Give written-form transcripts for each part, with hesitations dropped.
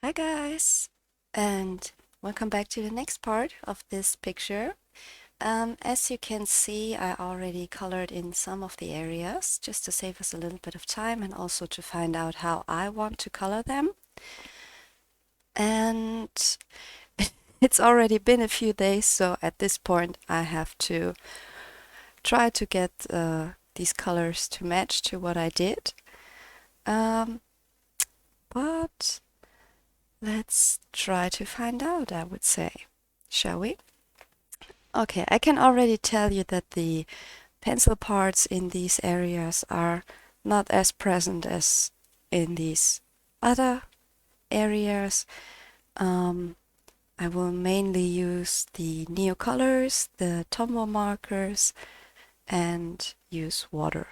Hi guys, and welcome back to the next part of this picture. As you can see, I already colored in some of the areas just to save us a little bit of time and also to find out how I want to color them. And it's already been a few days, so at this point I have to try to get these colors to match to what I did. But let's try to find out, I would say. Shall we? Okay, I can already tell you that the pencil parts in these areas are not as present as in these other areas. I will mainly use the Neocolors, the Tombow markers, and use water.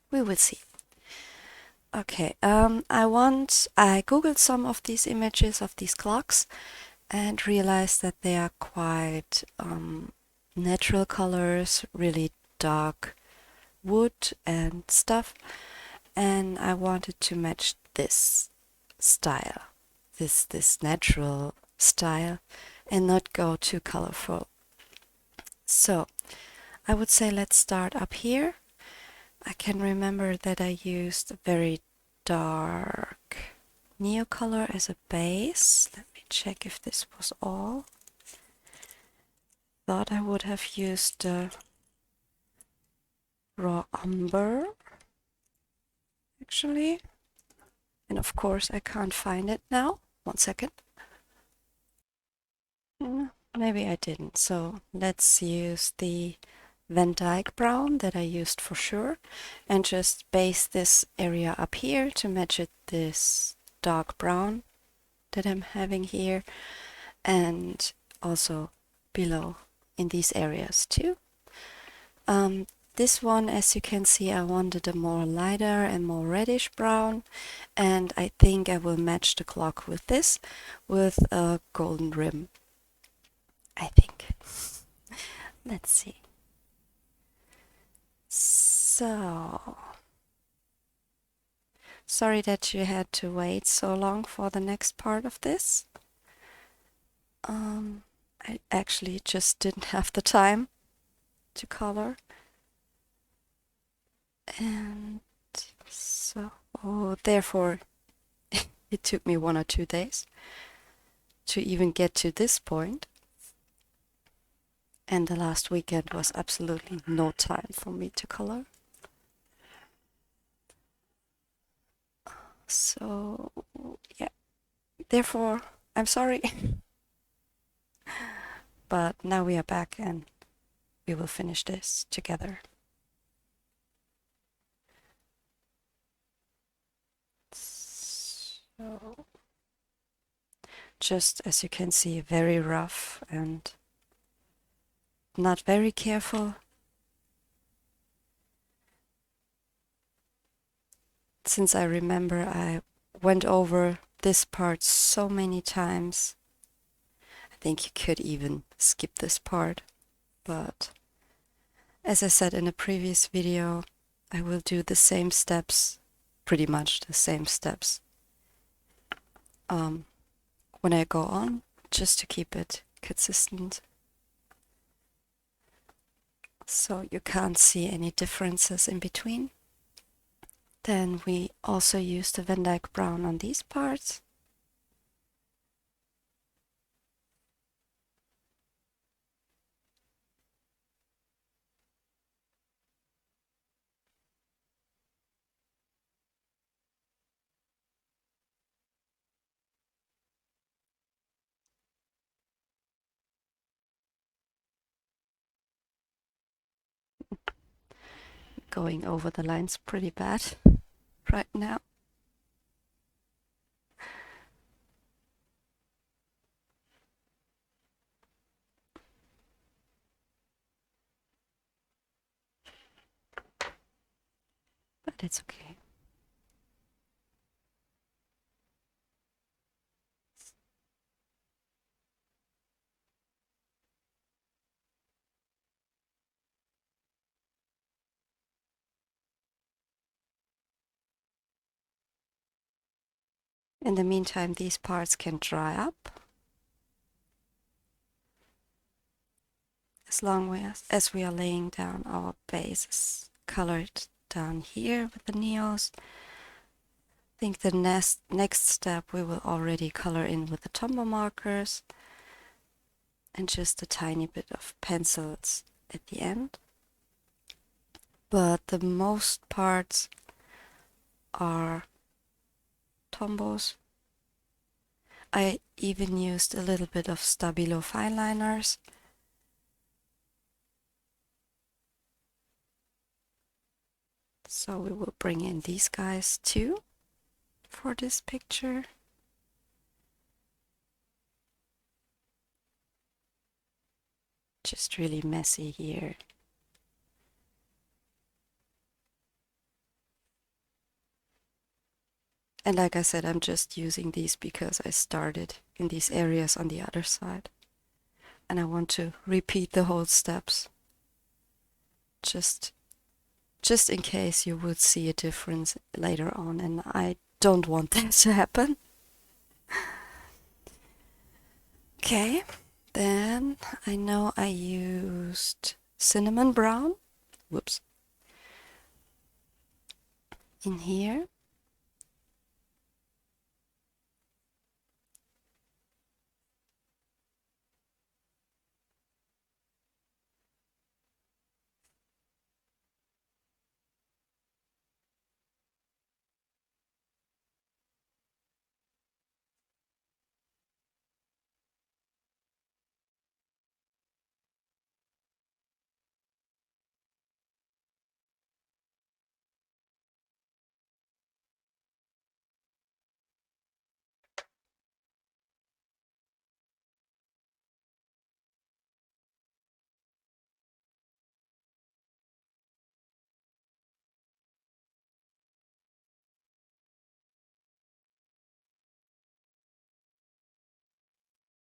We will see. Okay, I googled some of these images of these clocks and realized that they are quite natural colors, really dark wood and stuff, and I wanted to match this style, this natural style, and not go too colorful. So I would say let's start up here. I can remember that I used a very dark Neocolor as a base. Let me check if this was all. Thought I would have used raw umber actually, and of course I can't find it now. 1 second. Maybe I didn't, so let's use the Van Dyke brown that I used for sure and just base this area up here to match it this dark brown that I'm having here, and also below in these areas too. This one, as you can see, I wanted a more lighter and more reddish brown, and I think I will match the clock with this with a golden rim, I think. Let's see. So, sorry that you had to wait so long for the next part of this. I actually just didn't have the time to color. And so, therefore, it took me 1 or 2 days to even get to this point. And the last weekend was absolutely no time for me to color. So, yeah, therefore, I'm sorry. But now we are back and we will finish this together. So, just as you can see, very rough and not very careful. Since I remember I went over this part so many times, I think you could even skip this part. But as I said in a previous video, I will do the same steps, pretty much the same steps, when I go on, just to keep it consistent. So you can't see any differences in between. Then we also use the Van Dyke brown on these parts. Going over the lines pretty bad right now. But it's okay. In the meantime, these parts can dry up as long as we are laying down our bases. Colored down here with the neos. I think the next step we will already color in with the Tombow markers and just a tiny bit of pencils at the end. But the most parts are Tombows. I even used a little bit of Stabilo fine liners. So we will bring in these guys too for this picture. Just really messy here. And like I said, I'm just using these because I started in these areas on the other side. And I want to repeat the whole steps. Just in case you would see a difference later on, and I don't want that to happen. Okay, then I know I used cinnamon brown. Whoops. In here.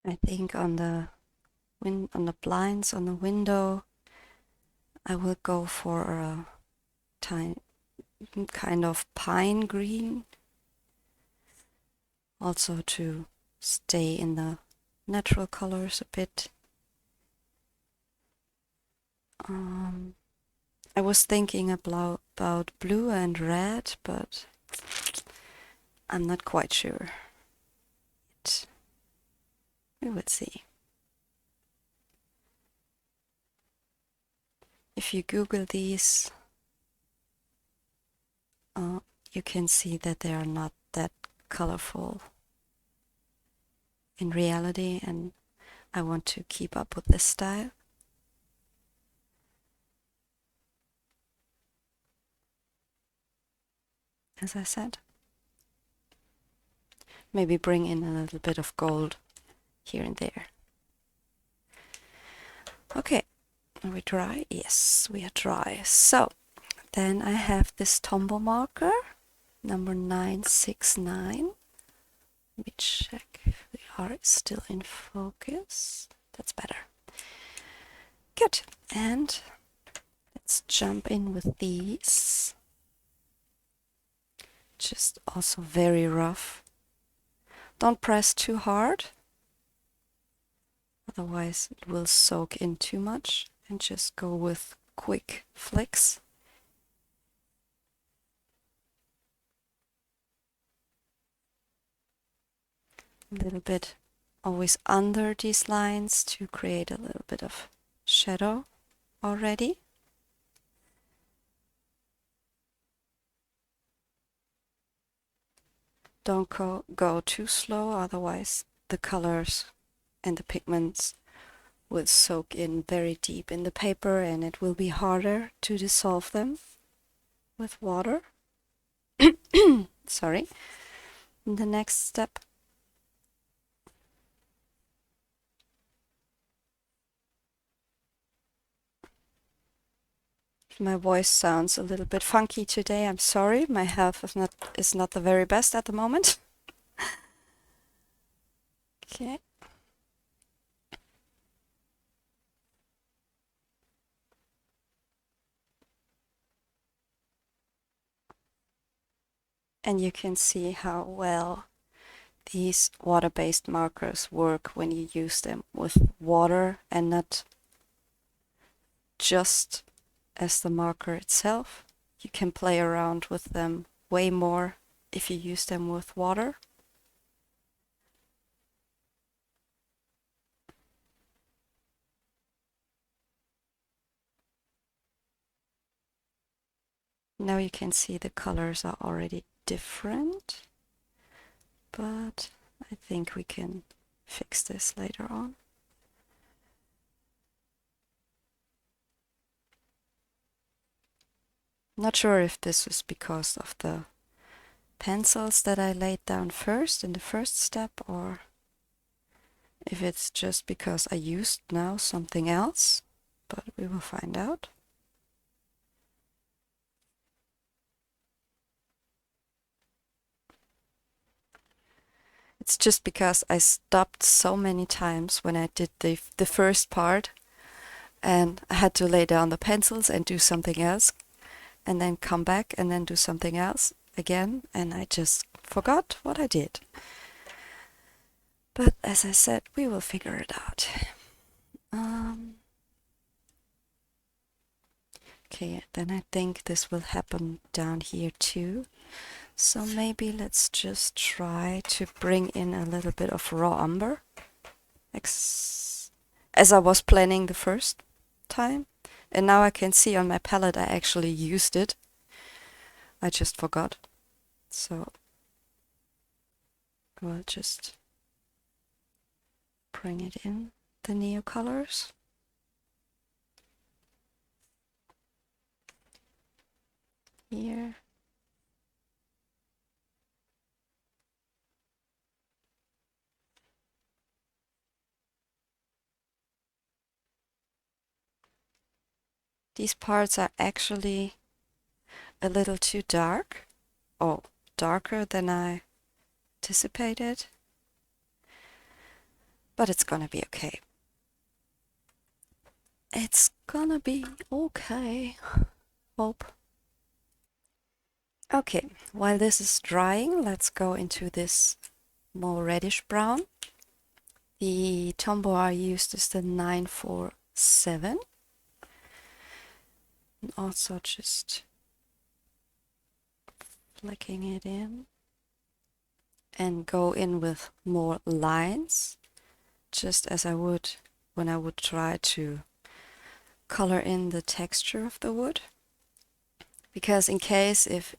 I think on the blinds on the window, I will go for a kind of pine green, also to stay in the natural colors a bit. I was thinking about blue and red, but I'm not quite sure. We will see. If you Google these, you can see that they are not that colorful in reality, and I want to keep up with this style. As I said, maybe bring in a little bit of gold here and there. Okay, are we dry? Yes, we are dry. So then I have this Tombow marker, number 969. Let me check if we are still in focus. That's better. Good. And let's jump in with these. Just also very rough. Don't press too hard, otherwise it will soak in too much, and just go with quick flicks. A little bit always under these lines to create a little bit of shadow already. Don't go too slow, otherwise the colors and the pigments will soak in very deep in the paper and it will be harder to dissolve them with water. Sorry. The next step. My voice sounds a little bit funky today. I'm sorry. My health is not the very best at the moment. Okay. And you can see how well these water-based markers work when you use them with water and not just as the marker itself. You can play around with them way more if you use them with water. Now you can see the colors are already different, but I think we can fix this later on. Not sure if this was because of the pencils that I laid down first in the first step, or if it's just because I used now something else, but we will find out. It's just because I stopped so many times when I did the first part, and I had to lay down the pencils and do something else, and then come back and then do something else again, and I just forgot what I did. But as I said, we will figure it out. Okay, then I think this will happen down here too. So maybe let's just try to bring in a little bit of raw umber, as I was planning the first time. And now I can see on my palette I actually used it. I just forgot. So we'll just bring it in, the Neocolors. Here. These parts are actually a little too dark. Oh, darker than I anticipated. But it's gonna be okay. It's gonna be okay. Hope. Okay, while this is drying, let's go into this more reddish brown. The Tombow I used is the 947. And also just flicking it in. And go in with more lines, just as I would when I would try to color in the texture of the wood. Because in case if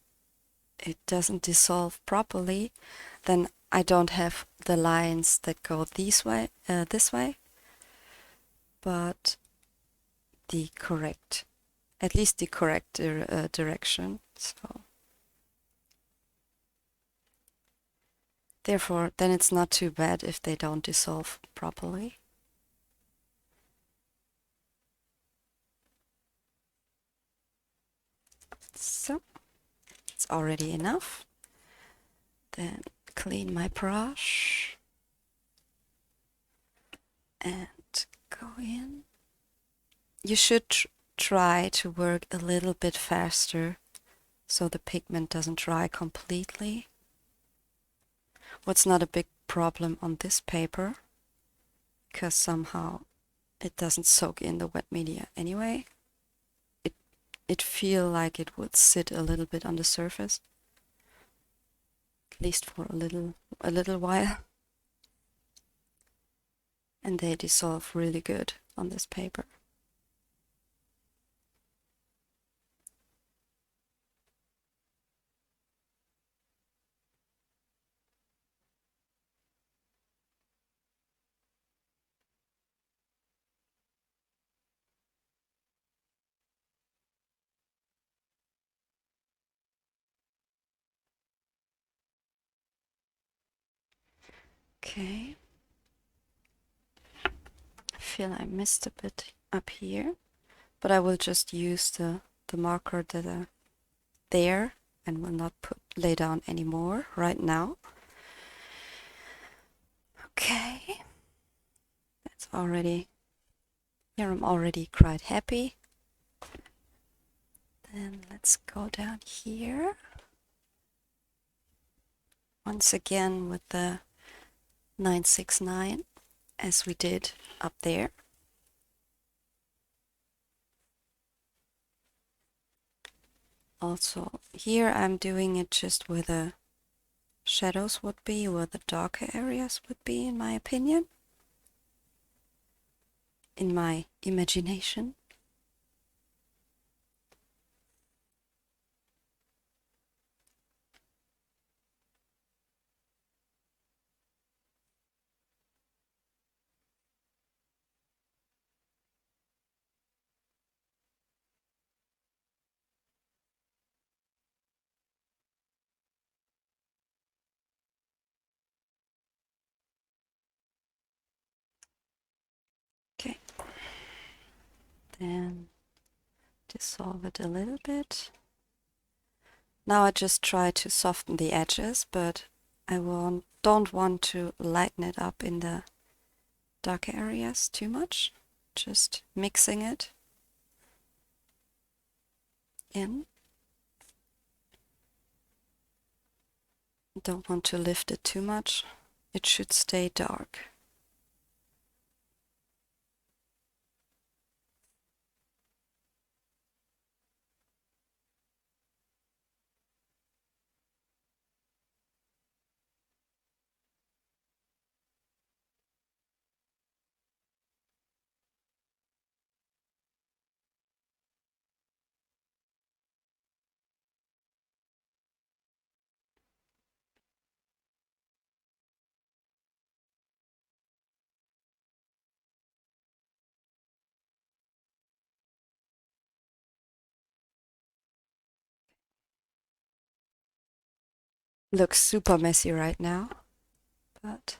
it doesn't dissolve properly, then I don't have the lines that go this way, but the correct, at least the correct direction. So therefore, then it's not too bad if they don't dissolve properly. So it's already enough. Then clean my brush and go in. You should try to work a little bit faster so the pigment doesn't dry completely. What's not a big problem on this paper, because somehow it doesn't soak in the wet media anyway. It feel like it would sit a little bit on the surface, at least for a little while. And they dissolve really good on this paper. Okay. I feel I missed a bit up here, but I will just use the marker that are there and will not lay down anymore right now. Okay. That's already, here I'm already quite happy. Then let's go down here. Once again with the 969 as we did up there. Also here I'm doing it just where the shadows would be, where the darker areas would be, in my opinion, in my imagination. Okay, then dissolve it a little bit. Now I just try to soften the edges, but I don't want to lighten it up in the darker areas too much. Just mixing it in. Don't want to lift it too much. It should stay dark. Looks super messy right now, but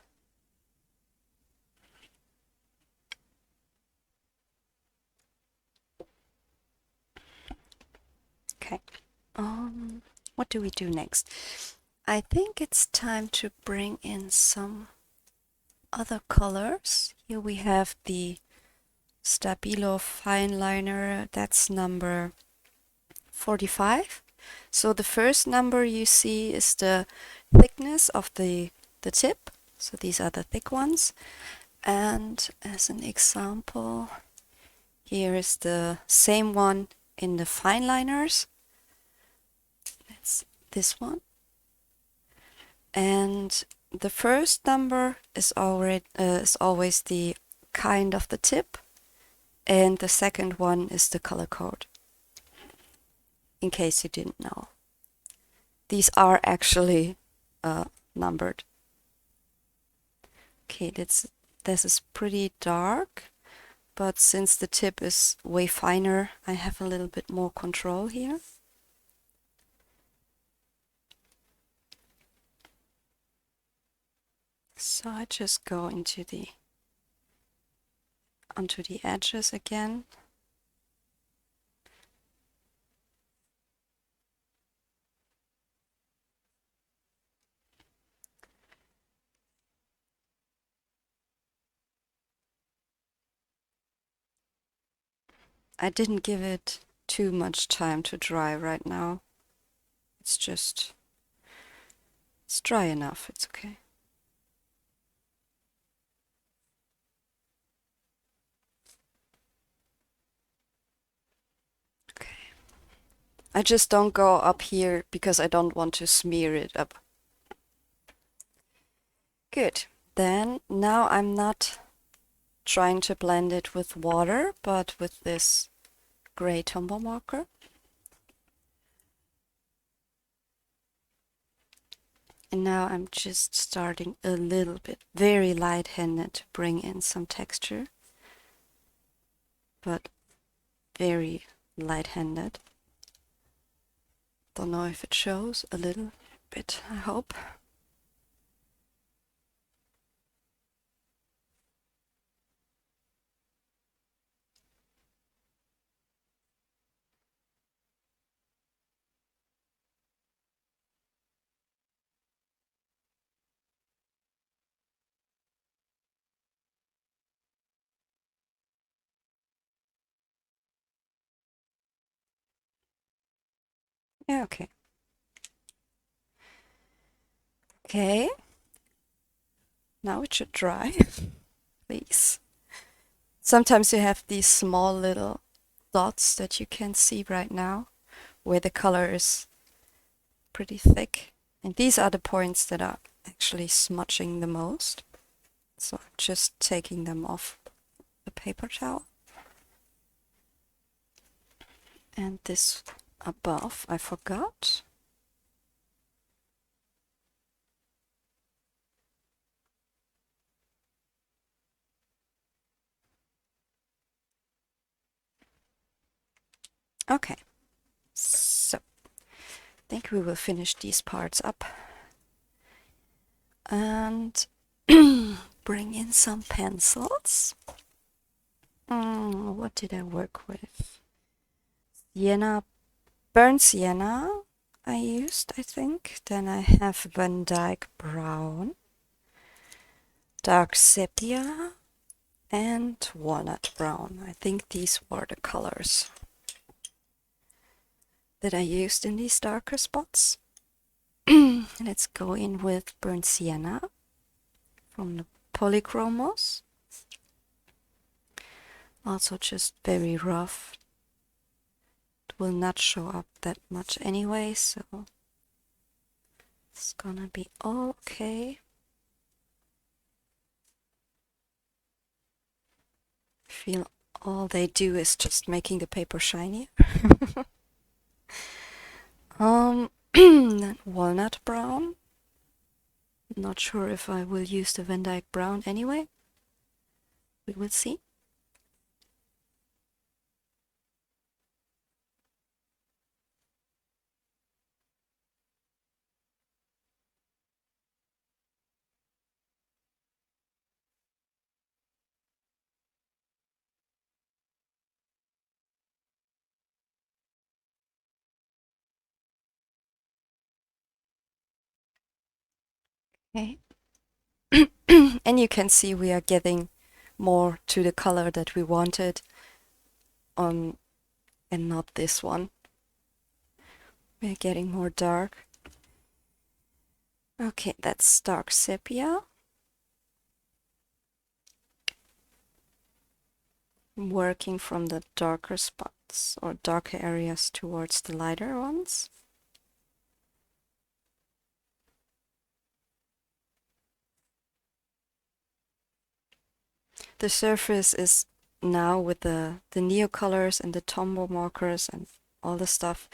okay. What do we do next? I think it's time to bring in some other colors. Here we have the Stabilo fine liner. That's number 45. So the first number you see is the thickness of the tip. So these are the thick ones. And as an example, here is the same one in the fine liners. That's this one. And the first number is always the kind of the tip, and the second one is the color code, in case you didn't know. These are actually numbered. Okay, this is pretty dark, but since the tip is way finer, I have a little bit more control here. So I just go onto the edges again. I didn't give it too much time to dry right now. It's dry enough, it's okay. Okay. I just don't go up here because I don't want to smear it up. Good. Then now I'm not trying to blend it with water, but with this gray Tombow marker. And now I'm just starting a little bit, very light-handed, to bring in some texture, but very light-handed. Don't know if it shows a little bit, I hope. Yeah, okay. Okay. Now it should dry, please. Sometimes you have these small little dots that you can see right now, where the color is pretty thick. And these are the points that are actually smudging the most. So I'm just taking them off the paper towel. And this above, I forgot. Okay, so I think we will finish these parts up and bring in some pencils. What did I work with? Sienna, burnt sienna I used, I think. Then I have Van Dyke brown, dark sepia, and walnut brown. I think these were the colors that I used in these darker spots. Let's go in with burnt sienna from the Polychromos. Also just very rough. It will not show up that much anyway, so it's gonna be okay. I feel all they do is just making the paper shinier. Walnut brown. Not sure if I will use the Van Dyke brown anyway. We will see. Okay. And you can see we are getting more to the color that we wanted and not this one. We're getting more dark. Okay, that's dark sepia. I'm working from the darker spots or darker areas towards the lighter ones. The surface is now with the Neocolors and the Tombow markers and all the stuff,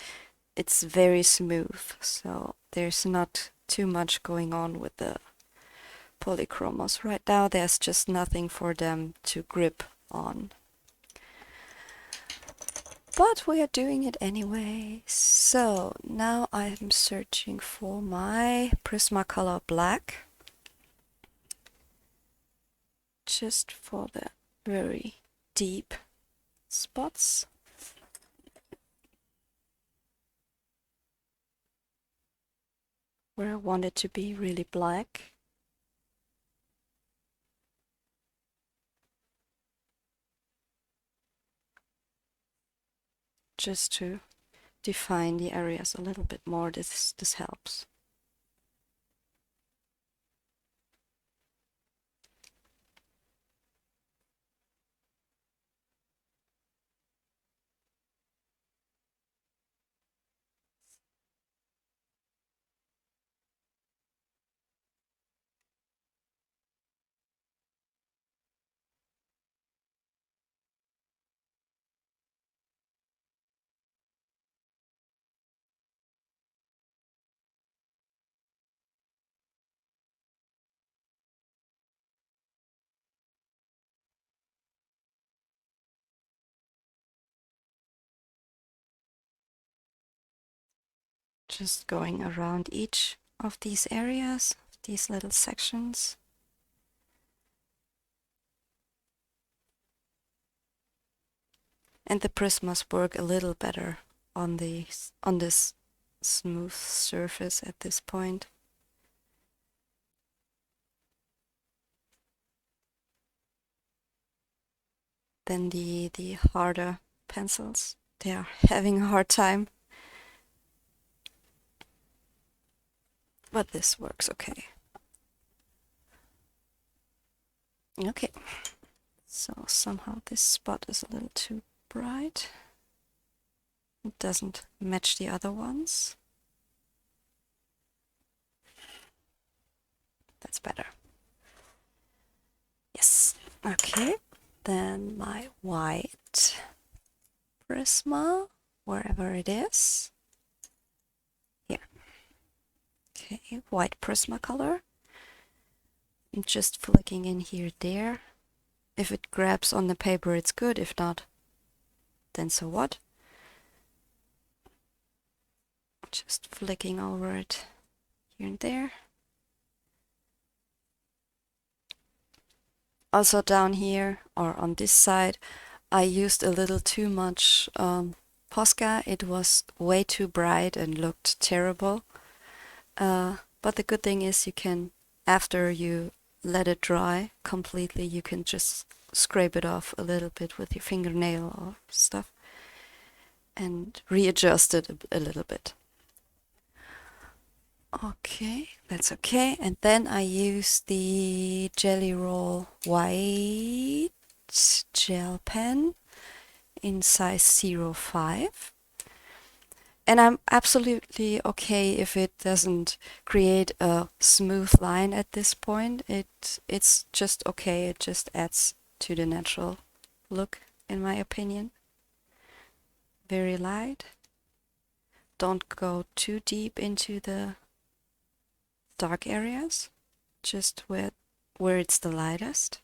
it's very smooth, so there's not too much going on with the Polychromos. Right now there's just nothing for them to grip on. But we are doing it anyway. So now I'm searching for my Prismacolor black. Just for the very deep spots. Where I want it to be really black. Just to define the areas a little bit more, this helps. Just going around each of these areas, these little sections. And the prismas work a little better on this smooth surface at this point. Than the harder pencils. They are having a hard time. But this works okay. Okay, so somehow this spot is a little too bright. It doesn't match the other ones. That's better. Yes, okay. Then my white Prisma, wherever it is. Here. Okay, white Prismacolor. I'm just flicking in here, there. If it grabs on the paper, it's good. If not, then so what? Just flicking over it here and there. Also down here, or on this side, I used a little too much Posca. It was way too bright and looked terrible. But the good thing is you can, after you let it dry completely, you can just scrape it off a little bit with your fingernail or stuff and readjust it a little bit. Okay, that's okay. And then I use the Jelly Roll White gel pen in size 05. And I'm absolutely okay if it doesn't create a smooth line at this point. It's just okay. It just adds to the natural look, in my opinion. Very light. Don't go too deep into the dark areas. Just where it's the lightest.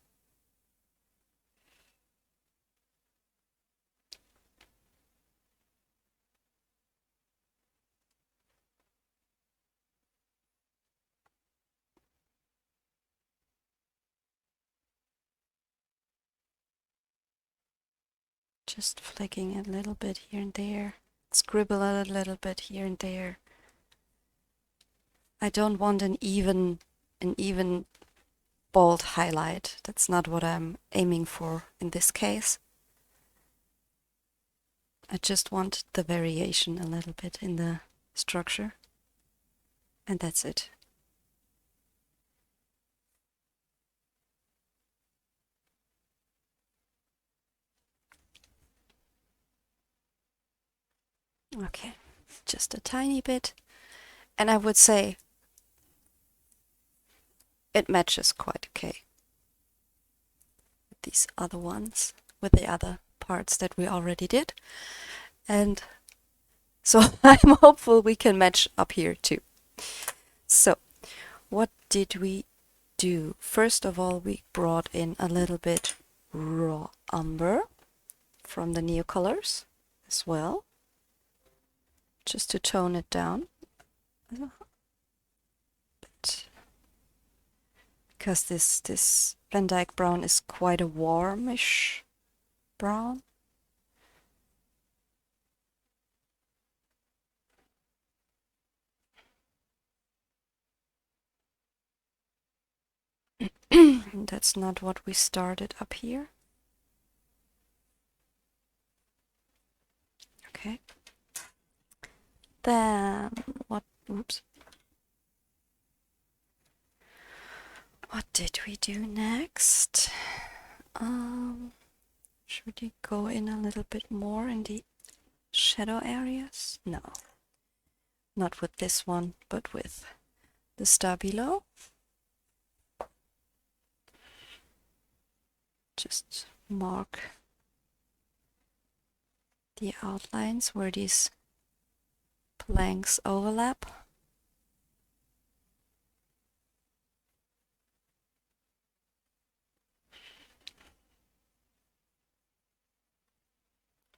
Just flicking a little bit here and there. Scribble a little bit here and there. I don't want an even bold highlight. That's not what I'm aiming for in this case. I just want the variation a little bit in the structure. And that's it. Okay, just a tiny bit. And I would say it matches quite okay with these other ones, with the other parts that we already did. And so I'm hopeful we can match up here too. So what did we do? First of all, we brought in a little bit raw umber from the Neocolors as well, just to tone it down. But because this Van Dyke brown is quite a warmish brown. That's not what we started up here. Okay. Then what? Oops. What did we do next? Should we go in a little bit more in the shadow areas? No. Not with this one, but with the Stabilo. Just mark the outlines where these planks overlap.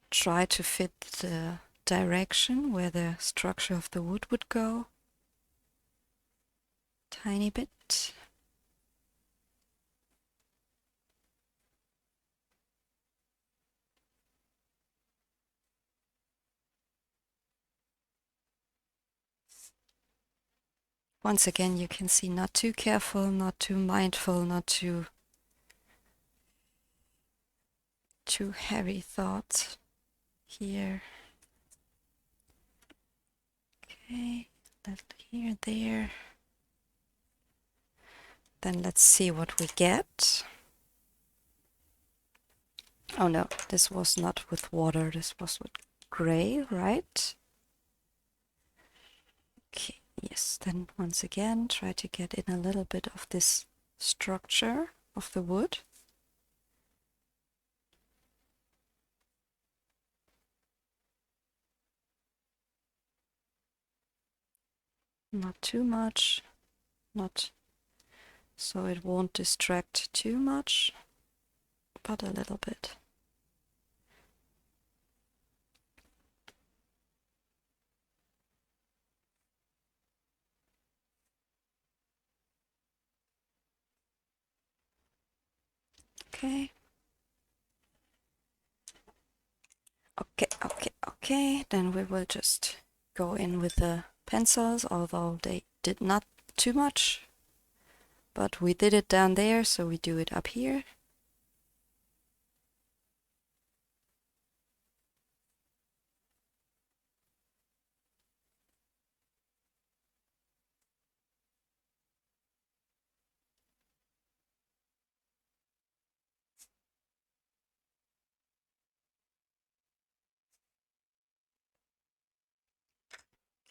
Try to fit the direction where the structure of the wood would go. Tiny bit. Once again, you can see not too careful, not too mindful, not too heavy thoughts here. Okay, little here, there. Then let's see what we get. Oh no, this was not with water, this was with gray, right? Okay, yes, then once again try to get in a little bit of this structure of the wood. Not too much, not so it won't distract too much, but a little bit. Okay. Okay. Then we will just go in with the pencils, although they did not too much. But we did it down there, so we do it up here.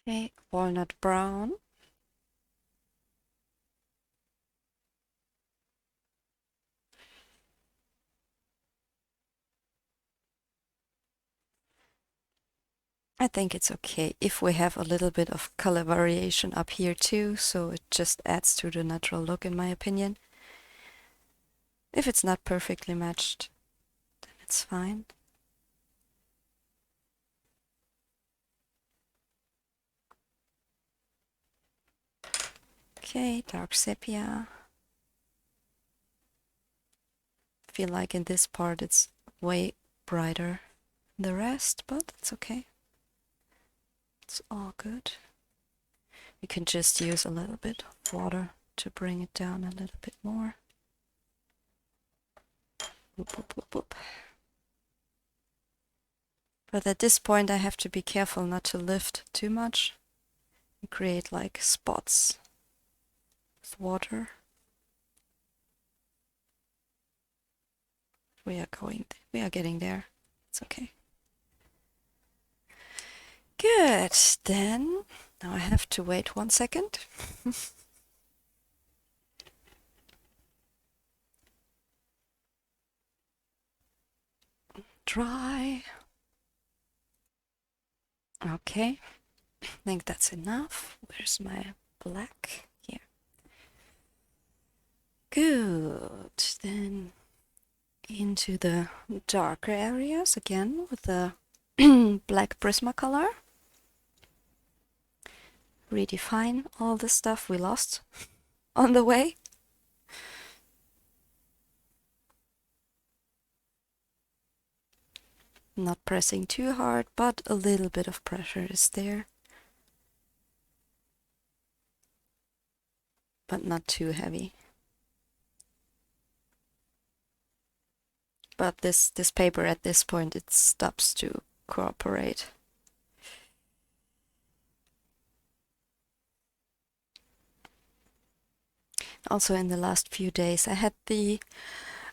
Okay, walnut brown. I think it's okay if we have a little bit of color variation up here too, so it just adds to the natural look in my opinion. If it's not perfectly matched, then it's fine. Okay, dark sepia. Feel like in this part it's way brighter than the rest, but it's okay. It's all good. You can just use a little bit of water to bring it down a little bit more. Whoop, whoop, whoop, whoop. But at this point I have to be careful not to lift too much and create like spots with water. We are getting there. It's okay. Good, then now I have to wait 1 second. Dry. Okay, I think that's enough. Where's my black? Here. Good, then into the darker areas again with the black Prismacolor. Redefine all the stuff we lost on the way. Not pressing too hard, but a little bit of pressure is there. But not too heavy. But this paper at this point, it stops to cooperate. Also in the last few days I had the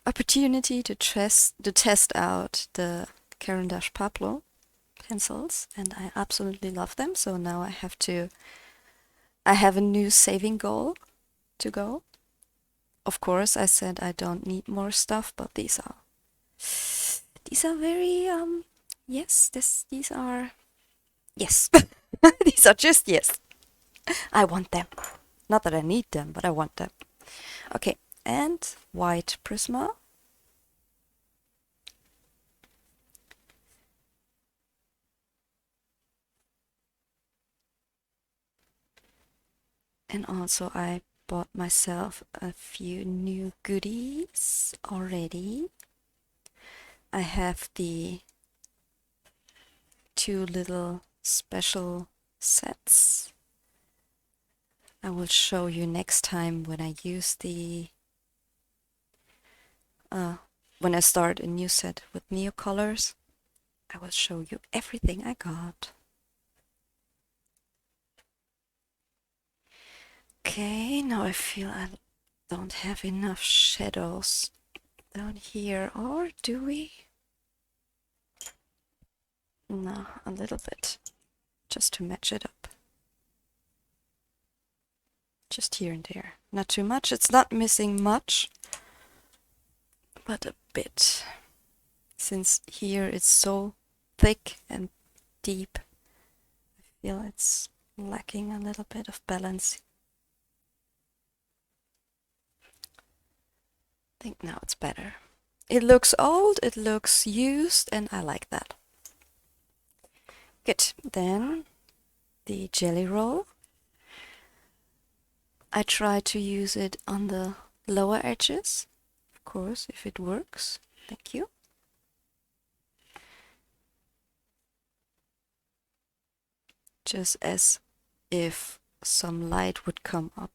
opportunity to test out the Caran Pablo pencils, and I absolutely love them. So now I have a new saving goal to go. Of course, I said I don't need more stuff, but these are very yes, these are yes. These are just yes. I want them. Not that I need them, but I want them. Okay, and white Prisma. And also I bought myself a few new goodies already. I have the 2 little special sets. I will show you next time when I use when I start a new set with Neocolors. I will show you everything I got. Okay, now I feel I don't have enough shadows down here, or do we? No, a little bit, just to match it up. Just here and there. Not too much. It's not missing much, but a bit. Since here it's so thick and deep, I feel it's lacking a little bit of balance. I think now it's better. It looks old, it looks used, and I like that. Good. Then the jelly roll. I try to use it on the lower edges, of course, if it works. Thank you. Just as if some light would come up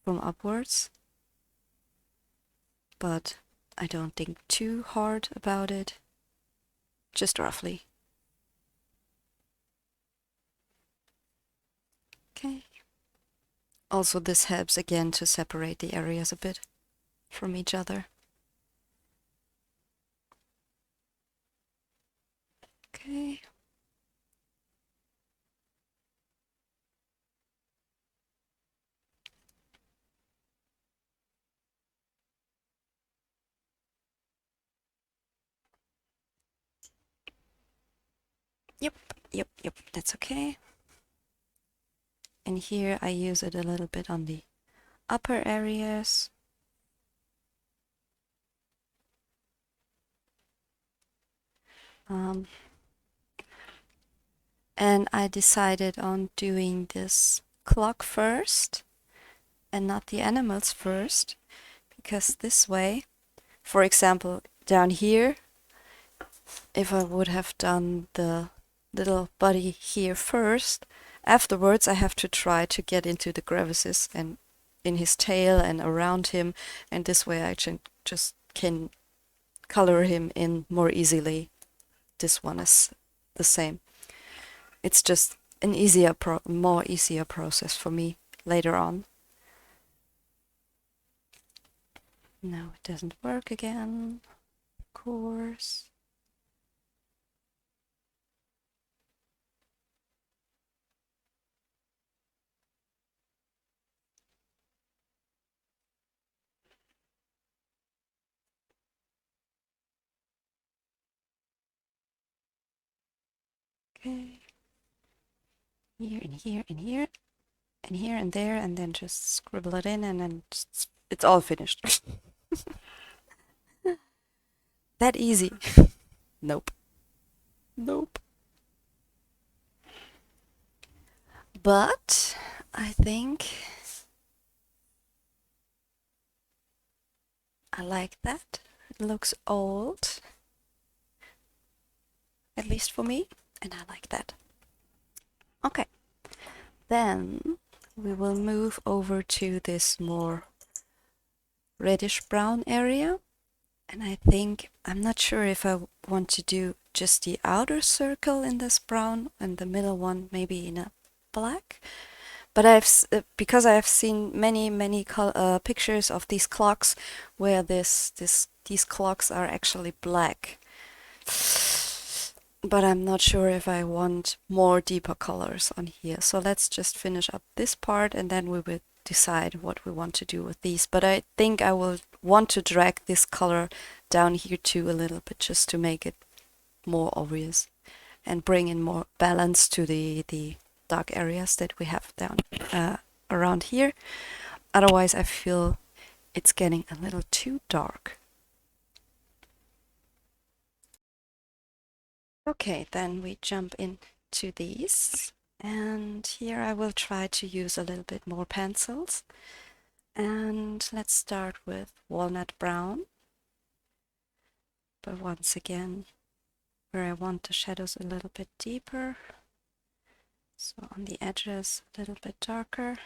from upwards. But I don't think too hard about it. Just roughly. Okay. Also, this helps again to separate the areas a bit from each other. Okay. Yep, that's okay. And here I use it a little bit on the upper areas. And I decided on doing this clock first and not the animals first, because this way, for example, down here, if I would have done the little body here first, afterwards I have to try to get into the crevices and in his tail and around him, and this way I just can color him in more easily. This one is the same. It's just an more easier process for me later on. No, it doesn't work again, of course. Okay. Here and here and here and here and there, and then just scribble it in, and then it's all finished. That easy. Nope. Nope. But I think I like that. It looks old, at least for me, and I like that. Okay. Then we will move over to this more reddish brown area. And I think, I'm not sure if I want to do just the outer circle in this brown and the middle one maybe in a black. But because I have seen many pictures of these clocks where these clocks are actually black. But I'm not sure if I want more deeper colors on here. So let's just finish up this part and then we will decide what we want to do with these. But I think I will want to drag this color down here too a little bit, just to make it more obvious and bring in more balance to the dark areas that we have down around here. Otherwise I feel it's getting a little too dark. Okay, then we jump into these. And here I will try to use a little bit more pencils. And let's start with walnut brown. But once again, where I want the shadows a little bit deeper. So on the edges, a little bit darker.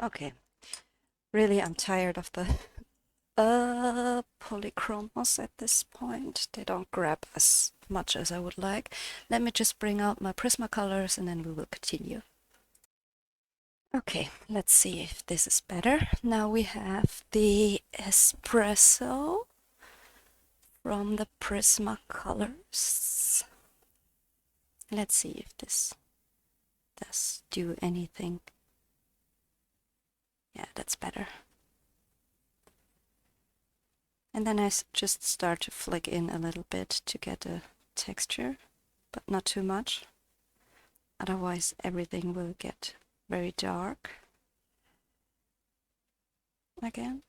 Okay, really I'm tired of the polychromos at this point. They don't grab as much as I would like. Let me just bring out my Prismacolors and then we will continue. Okay, let's see if this is better. Now we have the espresso from the Prismacolors. Let's see if this does do anything. Yeah, that's better. And then I just start to flick in a little bit to get a texture, but not too much. Otherwise everything will get very dark again.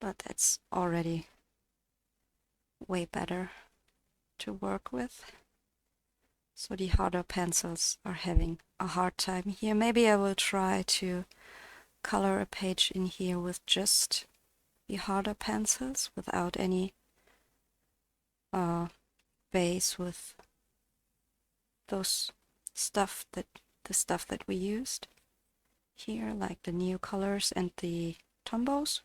But that's already way better to work with. So the harder pencils are having a hard time here. Maybe I will try to color a page in here with just the harder pencils without any base with those the stuff that we used here, like the Neocolors and the Tombows,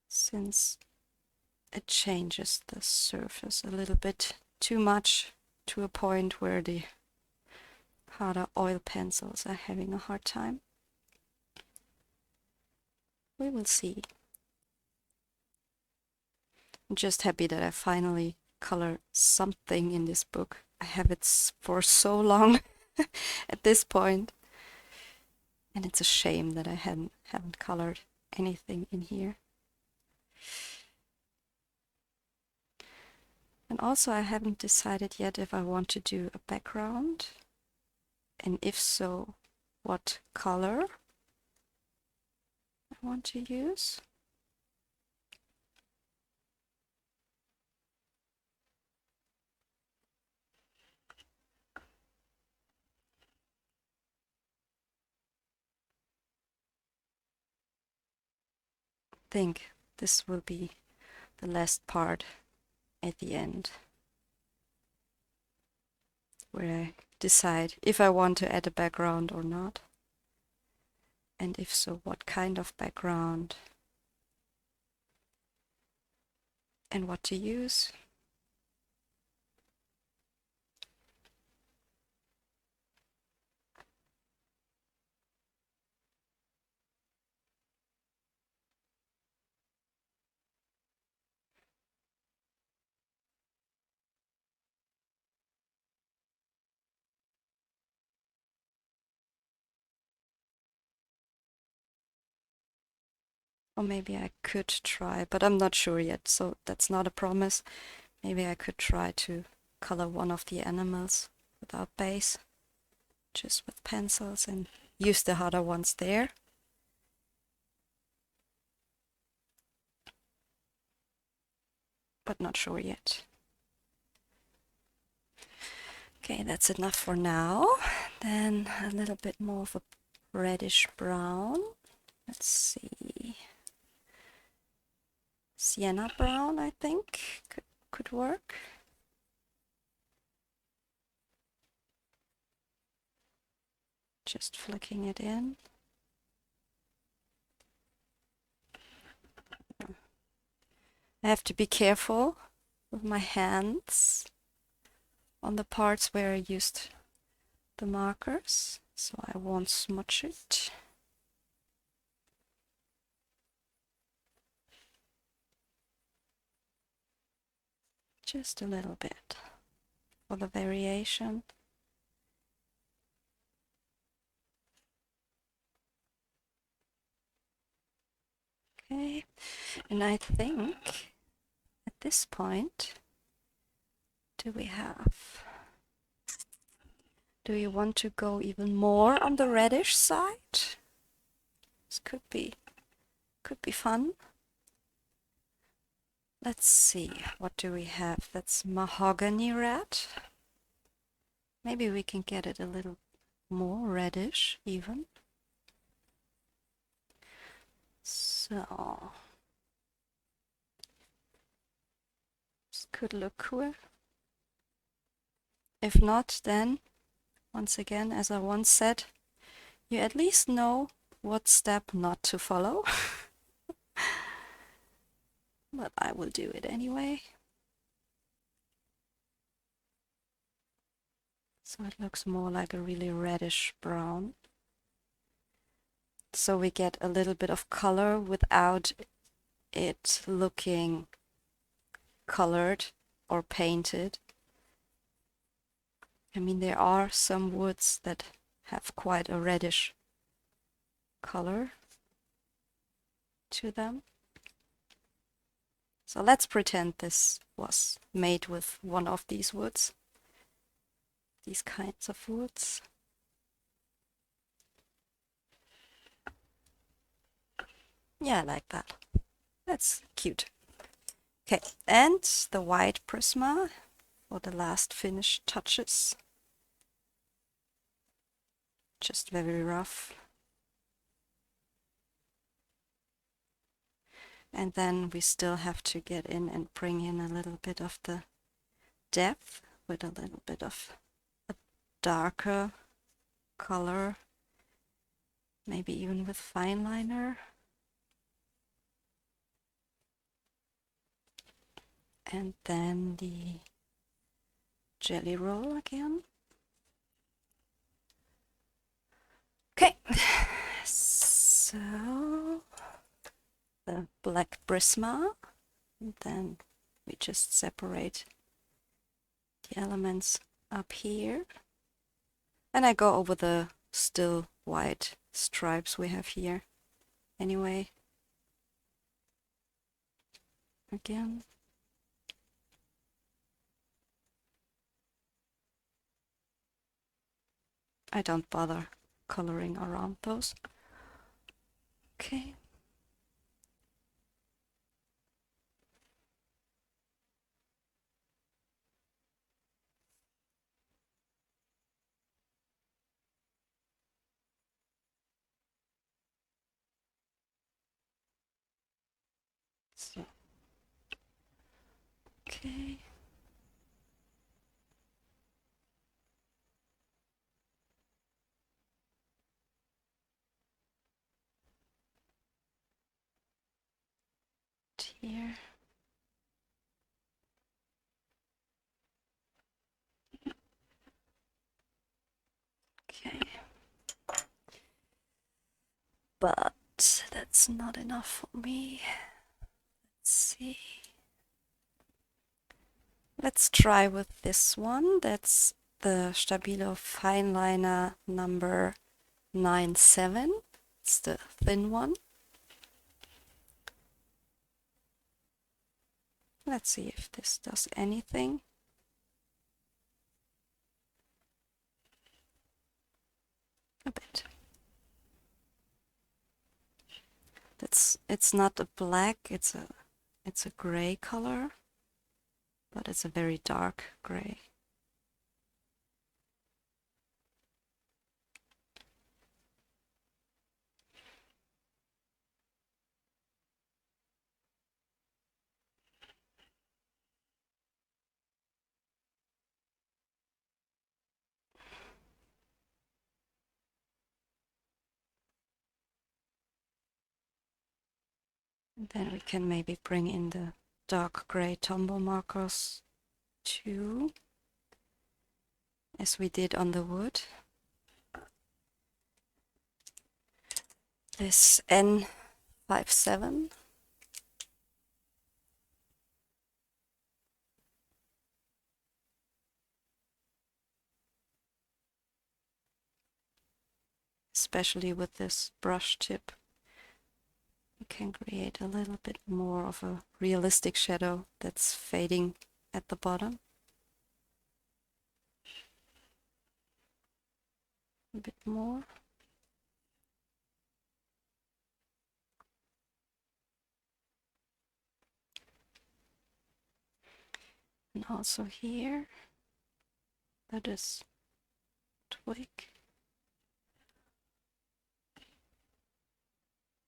since it changes the surface a little bit too much to a point where the harder oil pencils are having a hard time. We will see. I'm just happy that I finally color something in this book. I have it for so long at this point, and it's a shame that I haven't colored anything in here. And also I haven't decided yet if I want to do a background, and if so, what color I want to use. I think this will be the last part at the end, where I decide if I want to add a background or not, and if so, what kind of background and what to use. Or maybe I could try, but I'm not sure yet, so that's not a promise. Maybe I could try to color one of the animals without base, just with pencils, and use the harder ones there. But not sure yet. Okay, that's enough for now. Then a little bit more of a reddish brown. Let's see. Sienna brown, I think, could work. Just flicking it in. I have to be careful with my hands on the parts where I used the markers, so I won't smudge it. Just a little bit for the variation. Okay, and I think at this point, do you want to go even more on the reddish side? This could be fun. Let's see, what do we have? That's mahogany red. Maybe we can get it a little more reddish even. So this could look cool. If not, then once again, as I once said, you at least know what step not to follow. But I will do it anyway. So it looks more like a really reddish brown. So we get a little bit of color without it looking colored or painted. I mean, there are some woods that have quite a reddish color to them. So let's pretend this was made with one of these woods, these kinds of woods. Yeah, I like that. That's cute. Okay, and the white Prisma for the last finish touches. Just very rough. And then we still have to get in and bring in a little bit of the depth with a little bit of a darker color, maybe even with fine liner. And then the jelly roll again. Okay, so the black Prisma, and then we just separate the elements up here. And I go over the still white stripes we have here anyway. Again. I don't bother coloring around those. Okay. So, okay. Here. Okay. But that's not enough for me. Let's see. Let's try with this one. That's the Stabilo Fineliner number 97. It's the thin one. Let's see if this does anything. A bit. It's not a black, it's a gray color, but it's a very dark gray. And then we can maybe bring in the dark gray Tombow markers too, as we did on the wood. This N57. Especially with this brush tip, we can create a little bit more of a realistic shadow that's fading at the bottom. A bit more. And also here, that is twig.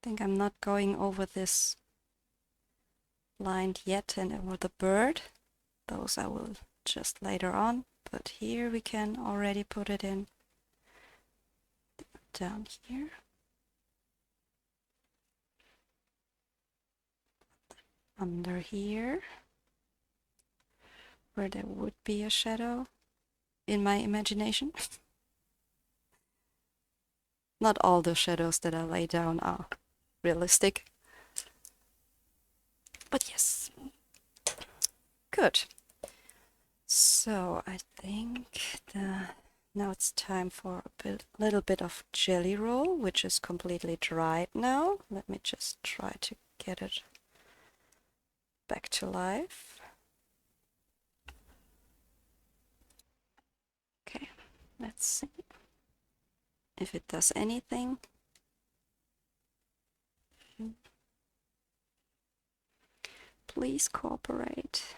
I think I'm not going over this line yet and over the bird. Those I will just later on, but here we can already put it in down here. Under here, where there would be a shadow in my imagination. Not all the shadows that I lay down are realistic. But yes. Good. So I think now it's time for a little bit of jelly roll, which is completely dried now. Let me just try to get it back to life. Okay, let's see if it does anything. Please cooperate.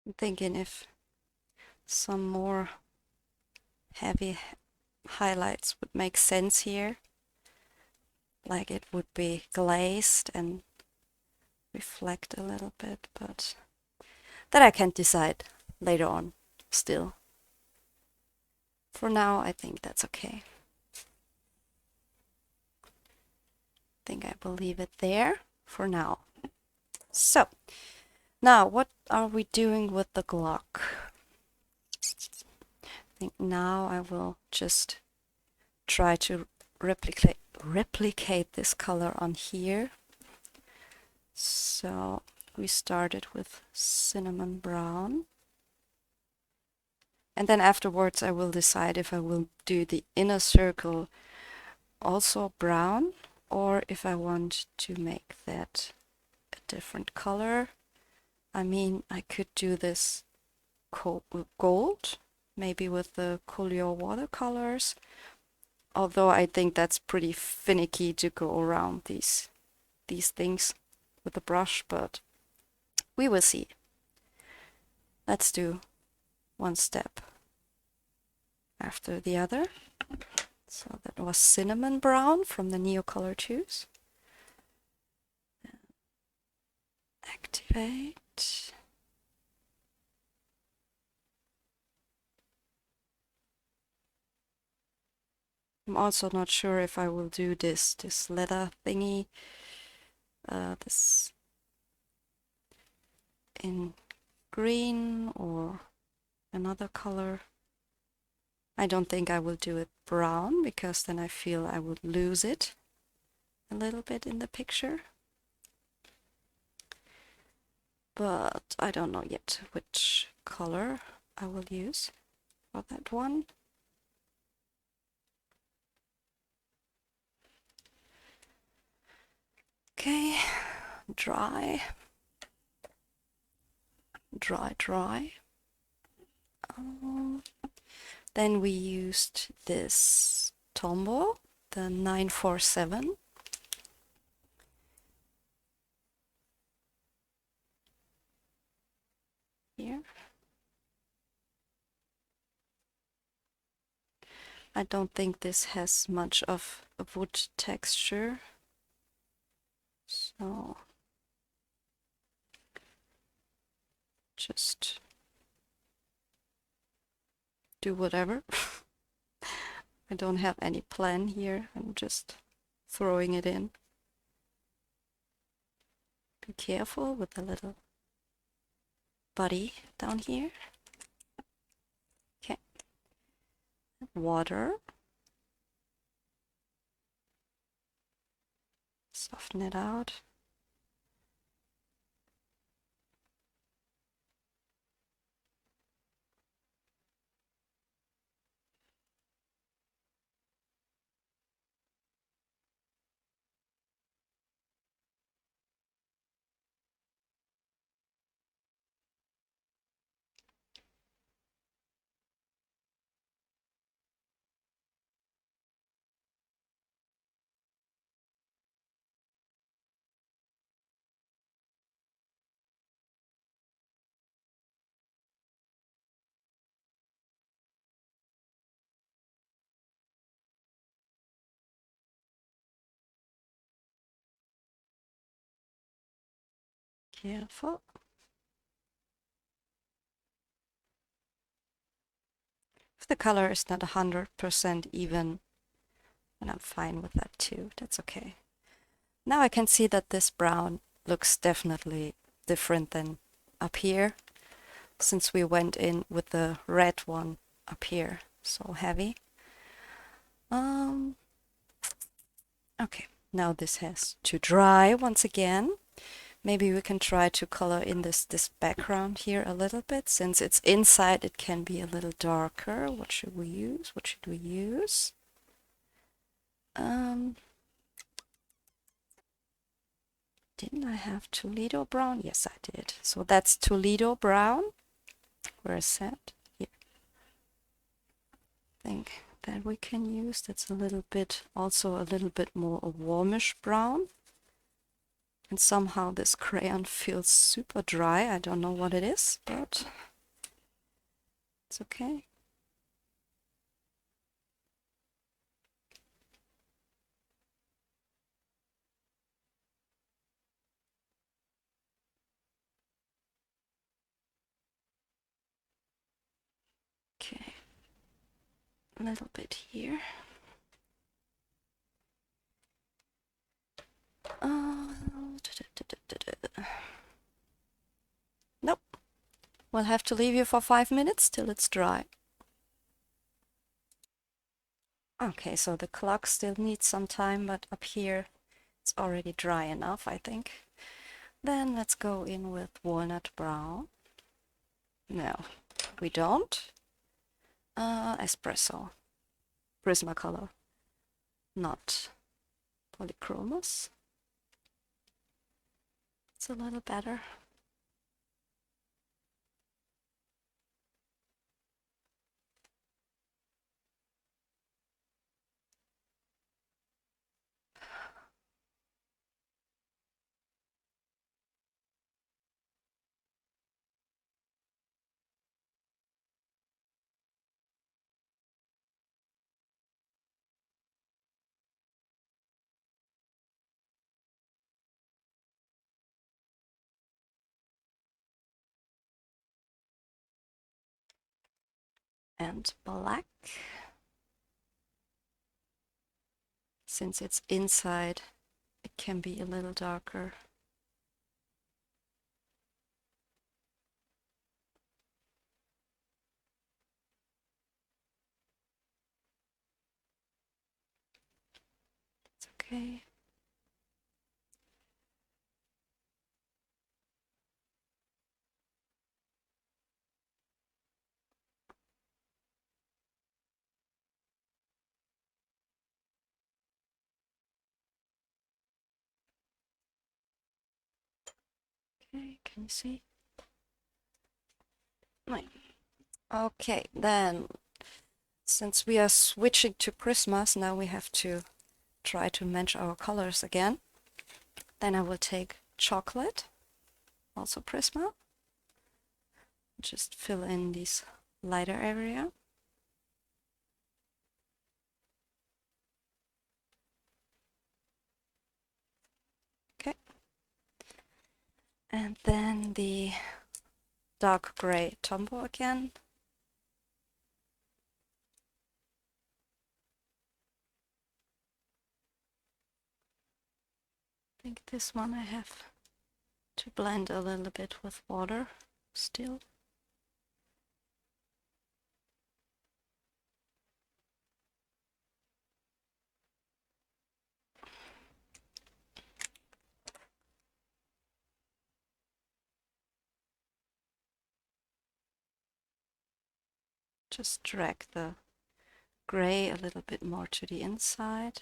I'm thinking if some more heavy highlights would make sense here. Like it would be glazed and reflect a little bit, but that I can't decide later on still. For now, I think that's okay. I think I will leave it there for now. So, now what are we doing with the Glock? I think now I will just try to replicate this color on here. So we started with cinnamon brown. And then afterwards I will decide if I will do the inner circle also brown or if I want to make that a different color. I mean, I could do this gold, maybe with the Coolio watercolors, although I think that's pretty finicky to go around these things with a brush, but we will see. Let's do one step after the other. So that was cinnamon brown from the Neocolor IIs. Activate. I'm also not sure if I will do this leather thingy, this in green or another color. I don't think I will do it brown because then I feel I would lose it a little bit in the picture. But I don't know yet which color I will use for that one. Okay, dry. Then we used this Tombow, the 947. Here. I don't think this has much of a wood texture, so just do whatever. I don't have any plan here, I'm just throwing it in Be careful with the little body down here. Okay. Water. Soften it out. Careful. If the color is not 100% even, and I'm fine with that too, that's okay. Now I can see that this brown looks definitely different than up here, since we went in with the red one up here, so heavy. Okay, now this has to dry once again. Maybe we can try to color in this background here a little bit. Since it's inside, it can be a little darker. What should we use? What should we use? Didn't I have Toledo brown? Yes, I did. So that's Toledo brown. Where is that? Here. I think that we can use. That's a little bit, also a little bit more a warmish brown. And somehow this crayon feels super dry. I don't know what it is, but it's okay. Okay, a little bit here. Nope. We'll have to leave you for 5 minutes till it's dry. Okay, so the clock still needs some time, but up here it's already dry enough, I think. Then let's go in with walnut brown. No, we don't. Espresso. Prismacolor. Not polychromos. It's a little better. And black. Since it's inside, it can be a little darker. It's okay. Okay, can you see? Right. Okay, then since we are switching to Prismas, now we have to try to match our colors again. Then I will take chocolate, also Prisma. Just fill in this lighter area. Okay. And then the dark gray Tombow again. I think this one I have to blend a little bit with water still. Just drag the gray a little bit more to the inside.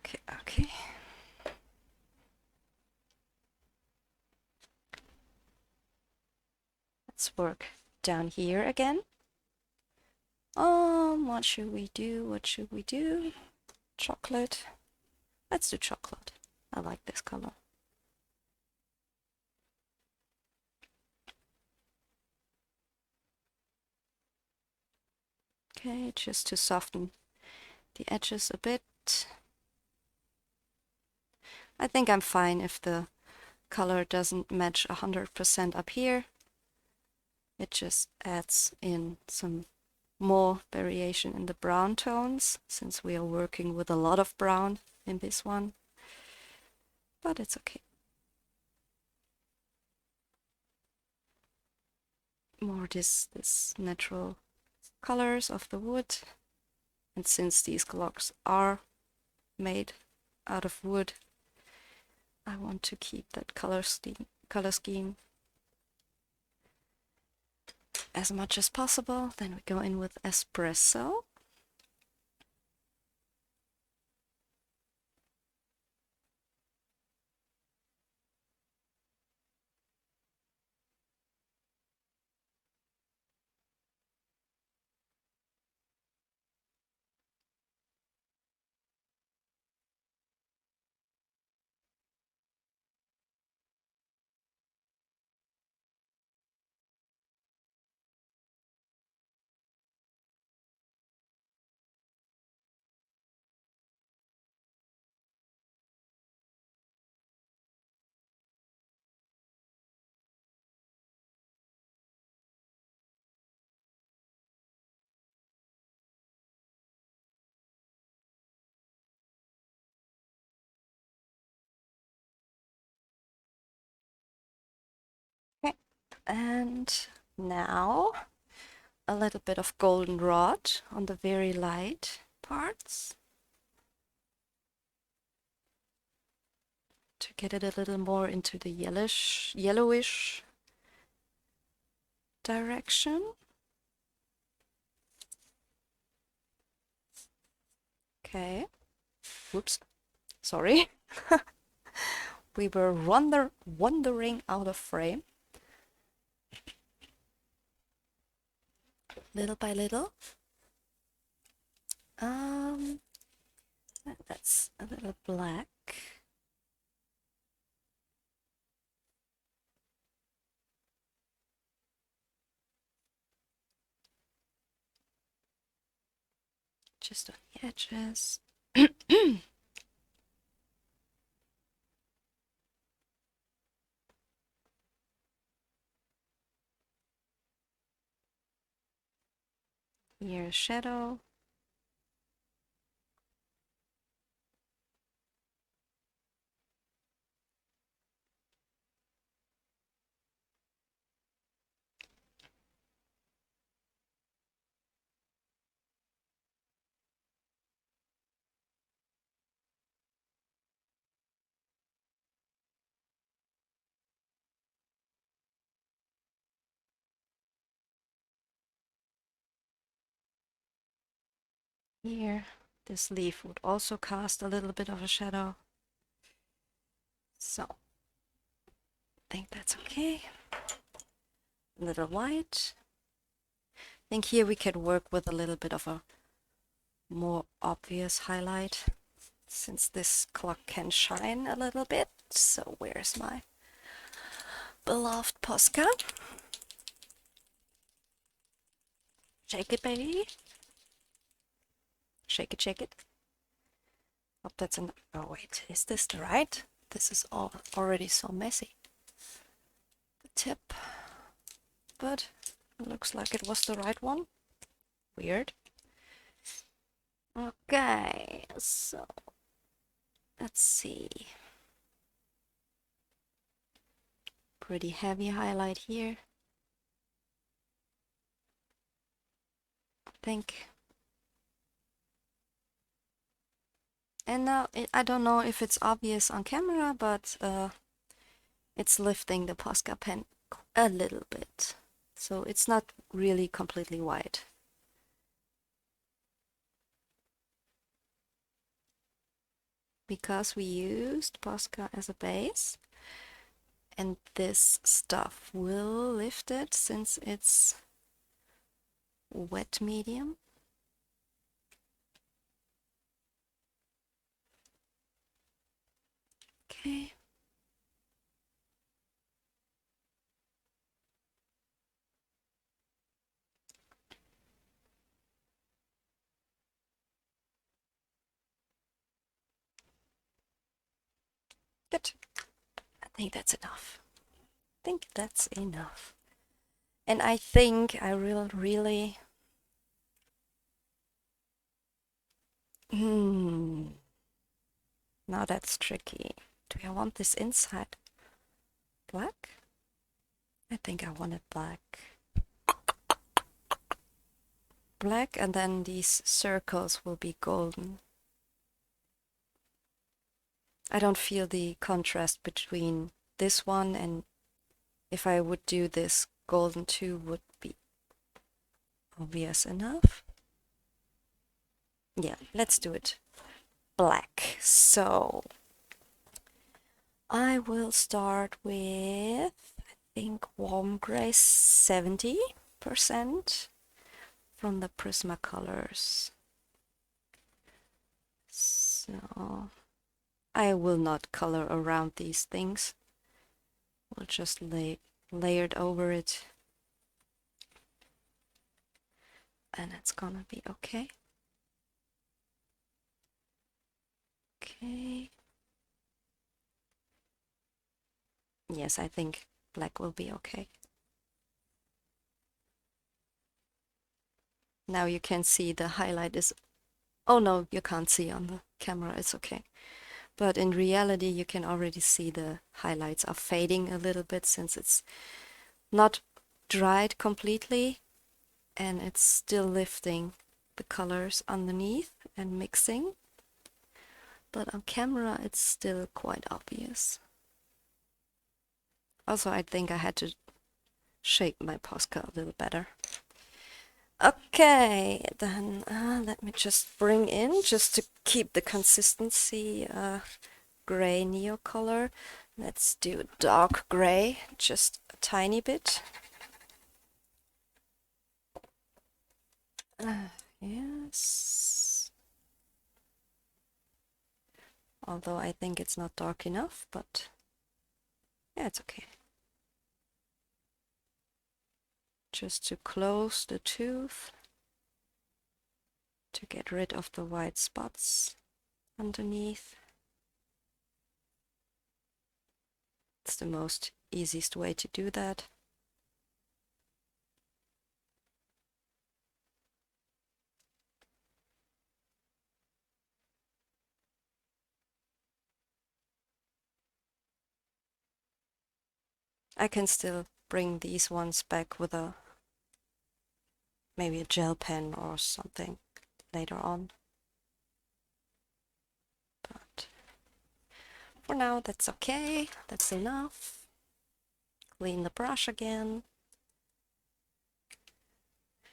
Okay. Okay. Let's work down here again. What should we do? What should we do? Chocolate. Let's do chocolate. I like this color. Okay, just to soften the edges a bit. I think I'm fine if the color doesn't match 100% up here. It just adds in some more variation in the brown tones, since we are working with a lot of brown in this one. But it's okay. More this natural colors of the wood. And since these clocks are made out of wood, I want to keep that color scheme as much as possible. Then we go in with espresso. Okay, and now a little bit of goldenrod on the very light parts to get it a little more into the yellowish direction. Okay. Whoops. Sorry. We were wandering out of frame. Little by little. That's a little black. Just on the edges. Here a shadow. Here, this leaf would also cast a little bit of a shadow. So, I think that's okay. A little white. think here we could work with a little bit of a more obvious highlight, since this clock can shine a little bit. So where's my beloved Posca? Shake it, baby. Shake it, shake it. Oh, that's an... Oh, wait. Is this the right? This is all already so messy. The tip. But it looks like it was the right one. Weird. Okay, so let's see. Pretty heavy highlight here. I think. And now, I don't know if it's obvious on camera, but it's lifting the Posca pen a little bit. So it's not really completely white. Because we used Posca as a base. And this stuff will lift it since it's wet medium. Okay. Good. I think that's enough. I think that's enough. And I think I will really... Now that's tricky. Do I want this inside black? I think I want it black. Black, and then these circles will be golden. I don't feel the contrast between this one and if I would do this golden too would be obvious enough. Yeah, let's do it black. So I will start with, I think, warm gray 70% from the Prismacolors. So I will not color around these things. We'll just layer it over it. And it's gonna be okay. Okay. Yes, I think black will be okay. Now you can see the highlight is... Oh no, you can't see on the camera, it's okay. But in reality, you can already see the highlights are fading a little bit since it's not dried completely and it's still lifting the colors underneath and mixing. But on camera, it's still quite obvious. Also, I think I had to shake my Posca a little better. Okay, then let me just bring in, just to keep the consistency, gray Neocolor. Let's do dark gray, just a tiny bit. Yes. Although I think it's not dark enough, but yeah, it's okay. Just to close the tooth, to get rid of the white spots underneath. It's the most easiest way to do that. I can still bring these ones back with a maybe a gel pen or something later on. But for now, that's okay. That's enough. Clean the brush again.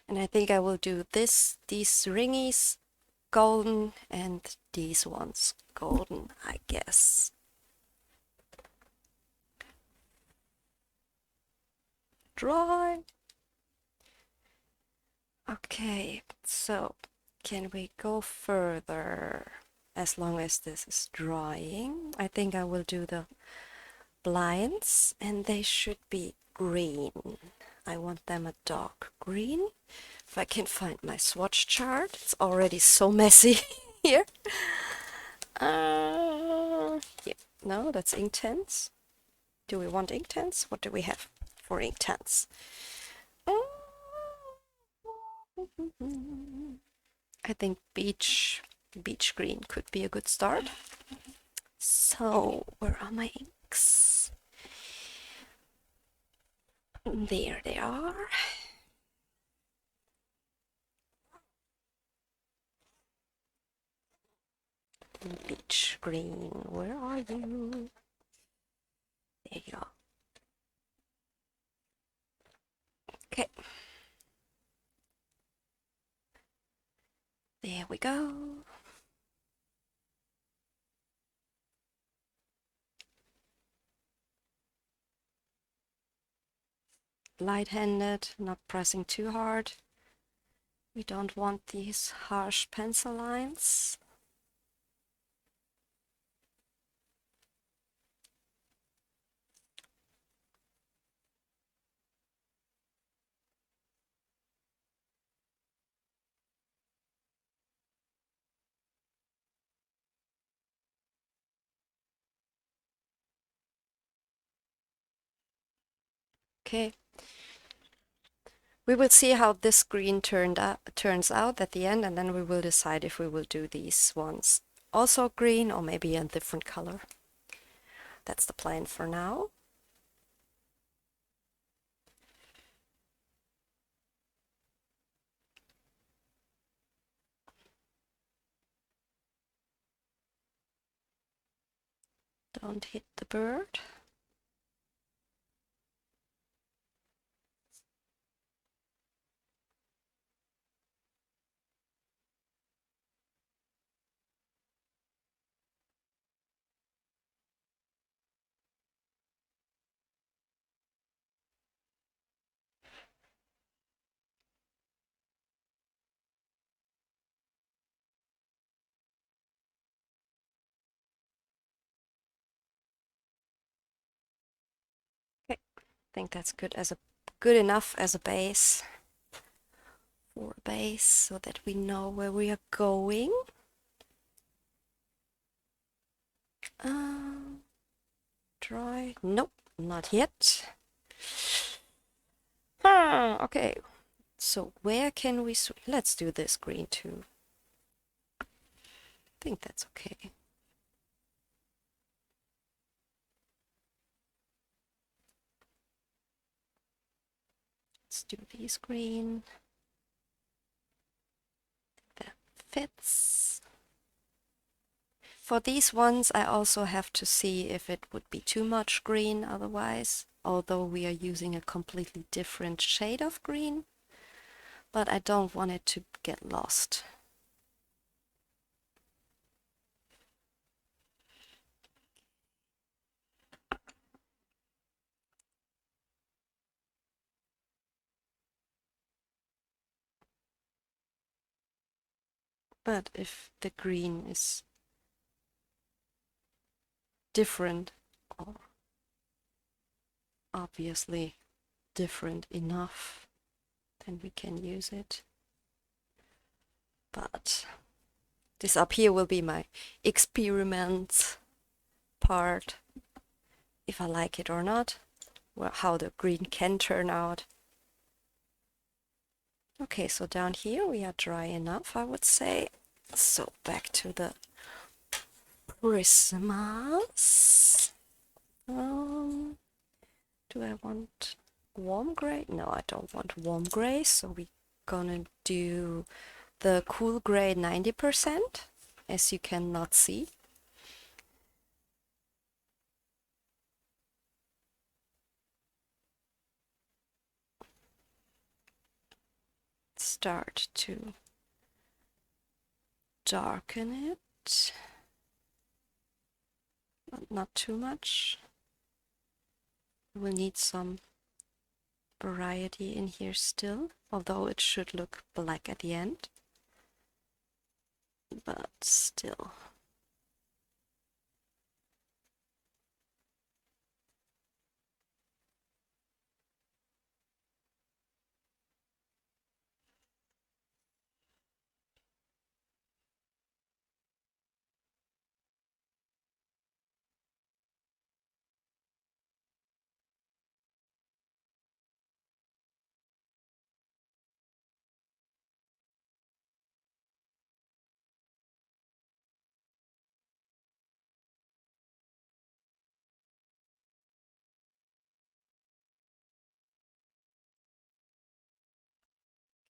And I think I will do these ringies golden and these ones golden, I guess. Dry. Okay, so can we go further as long as this is drying? I think I will do the blinds and they should be green. I want them a dark green. If I can find my swatch chart, it's already so messy here. Yeah, no, that's Inktense. Do we want Inktense? What do we have for Inktense? I think beach green could be a good start. So, where are my inks? There they are. Beach green, where are you? There you are. Okay. There we go. Light-handed, not pressing too hard. We don't want these harsh pencil lines. Okay. We will see how this green turns out at the end, and then we will decide if we will do these ones also green or maybe a different color. That's the plan for now. Don't hit the bird. Okay, I think that's good enough as a base for a base so that we know where we are going. Dry? Nope, not yet. Okay. So where can we switch? Let's do this green too. I think that's okay. Let's do these green. That fits. For these ones, I also have to see if it would be too much green otherwise, although we are using a completely different shade of green, but I don't want it to get lost. But if the green is different, or obviously different enough, then we can use it. But this up here will be my experiment part, if I like it or not, well, how the green can turn out. Okay, so down here we are dry enough, I would say. So back to the Prismas. Do I want warm gray? No, I don't want warm gray, so we're gonna do the cool gray 90%, as you cannot see. Start to darken it, but not too much. We'll need some variety in here still, although it should look black at the end, but still.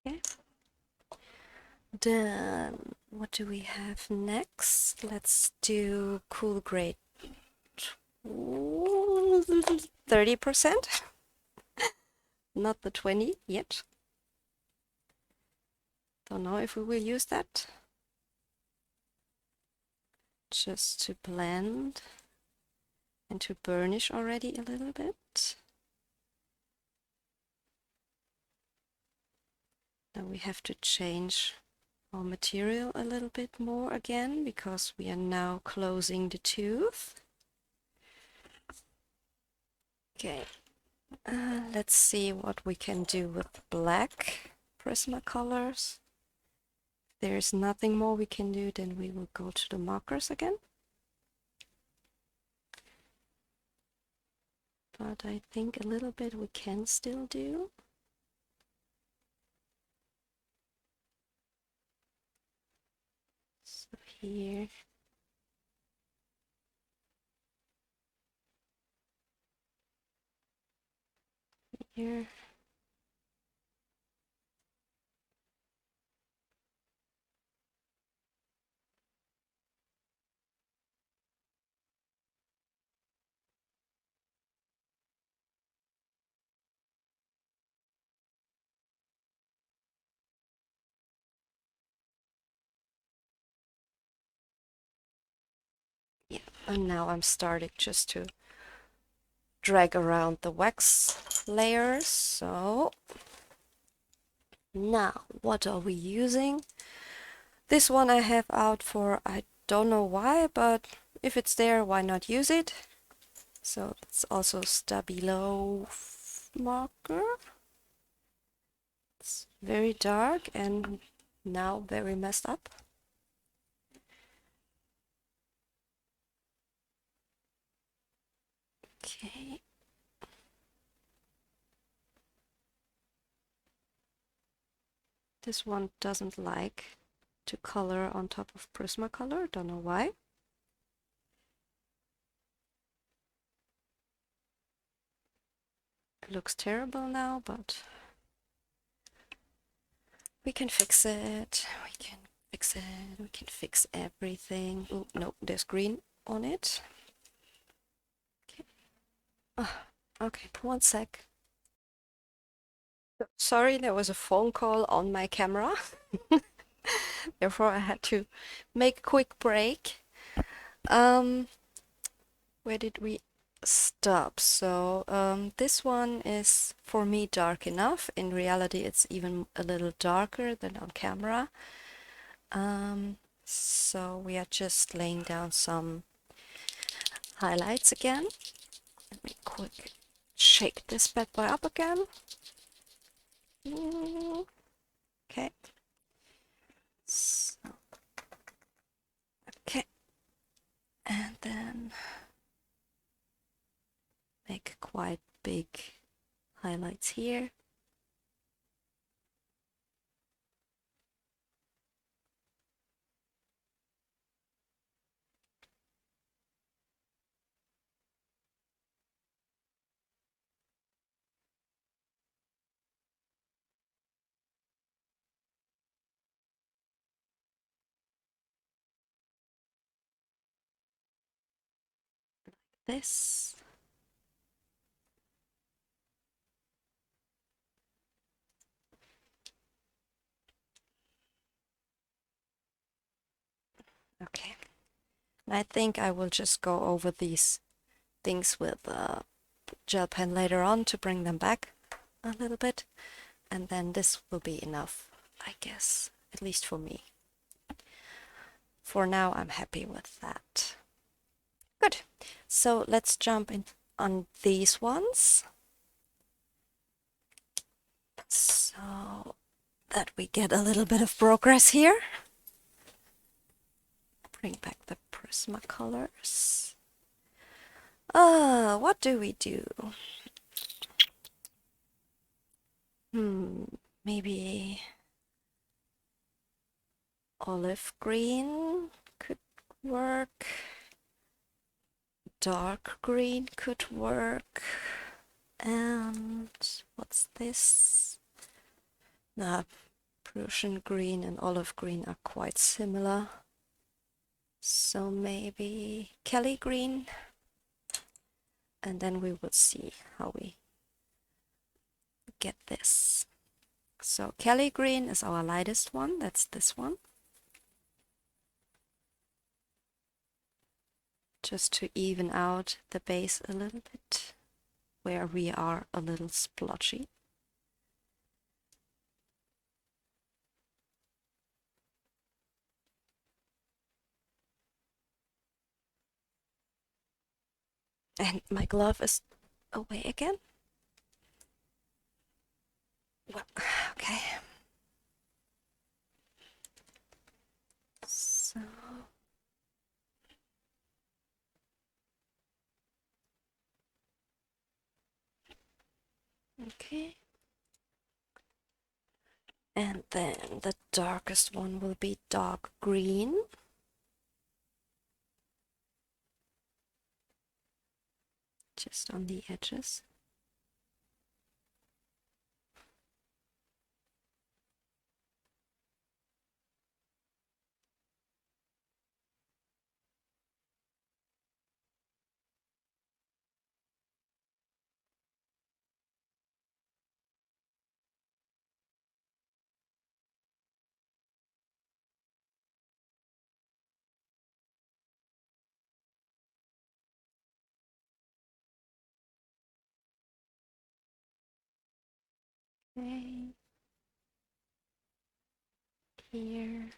Okay. Then what do we have next? Let's do cool grade 30%. Not the 20 yet. Don't know if we will use that. Just to blend and to burnish already a little bit. Now we have to change our material a little bit more again because we are now closing the tooth. Okay, let's see what we can do with black Prismacolors. If there's nothing more we can do, then we will go to the markers again. But I think a little bit we can still do. So here. Here. Yeah, and now I'm starting just to drag around the wax layers. So now what are we using? This one I have out for, I don't know why, but if it's there, why not use it? So it's also Stabilo marker. It's very dark and now very messed up. Okay. This one doesn't like to color on top of Prismacolor, don't know why. It looks terrible now, but we can fix it. We can fix it. We can fix everything. Oh, no, there's green on it. Okay. Oh, okay, one sec. Sorry, there was a phone call on my camera. Therefore, I had to make a quick break. Where did we stop? So this one is for me dark enough. In reality, it's even a little darker than on camera. So we are just laying down some highlights again. Let me quick shake this bad boy up again. Okay. So, okay. And then make quite big highlights here. This. Okay. I think I will just go over these things with gel pen later on to bring them back a little bit, and then this will be enough, I guess, at least for me. For now, I'm happy with that. Good. So let's jump in on these ones, so that we get a little bit of progress here. Bring back the Prismacolors. What do we do? Maybe olive green could work. Dark green could work. And what's this? Nah, Prussian green and olive green are quite similar. So maybe Kelly green. And then we will see how we get this. So Kelly green is our lightest one. That's this one. Just to even out the base a little bit, where we are a little splotchy. And my glove is away again. Well, okay. So okay. And then the darkest one will be dark green. Just on the edges. Okay. Here.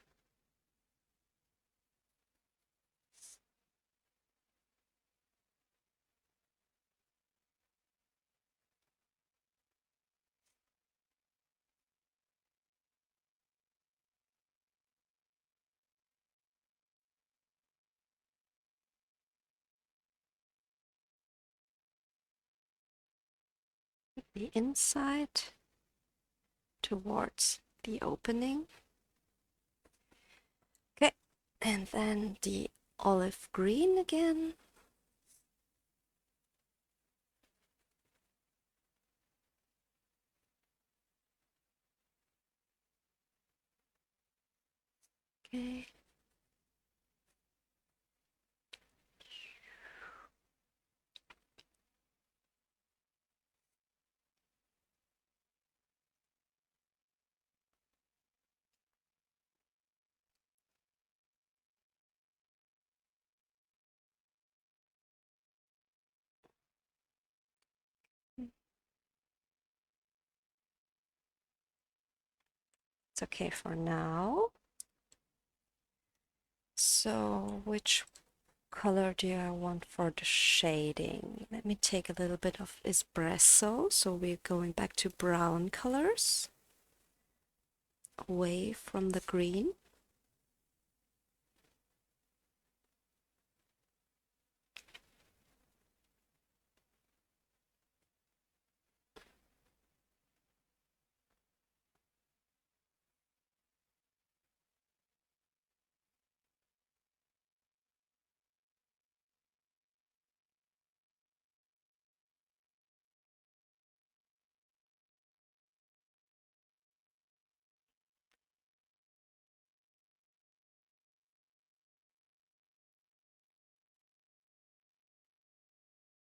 The inside towards the opening. Okay, and then the olive green again. Okay. It's okay for now. So which color do I want for the shading? Let me take a little bit of espresso. So we're going back to brown colors, away from the green.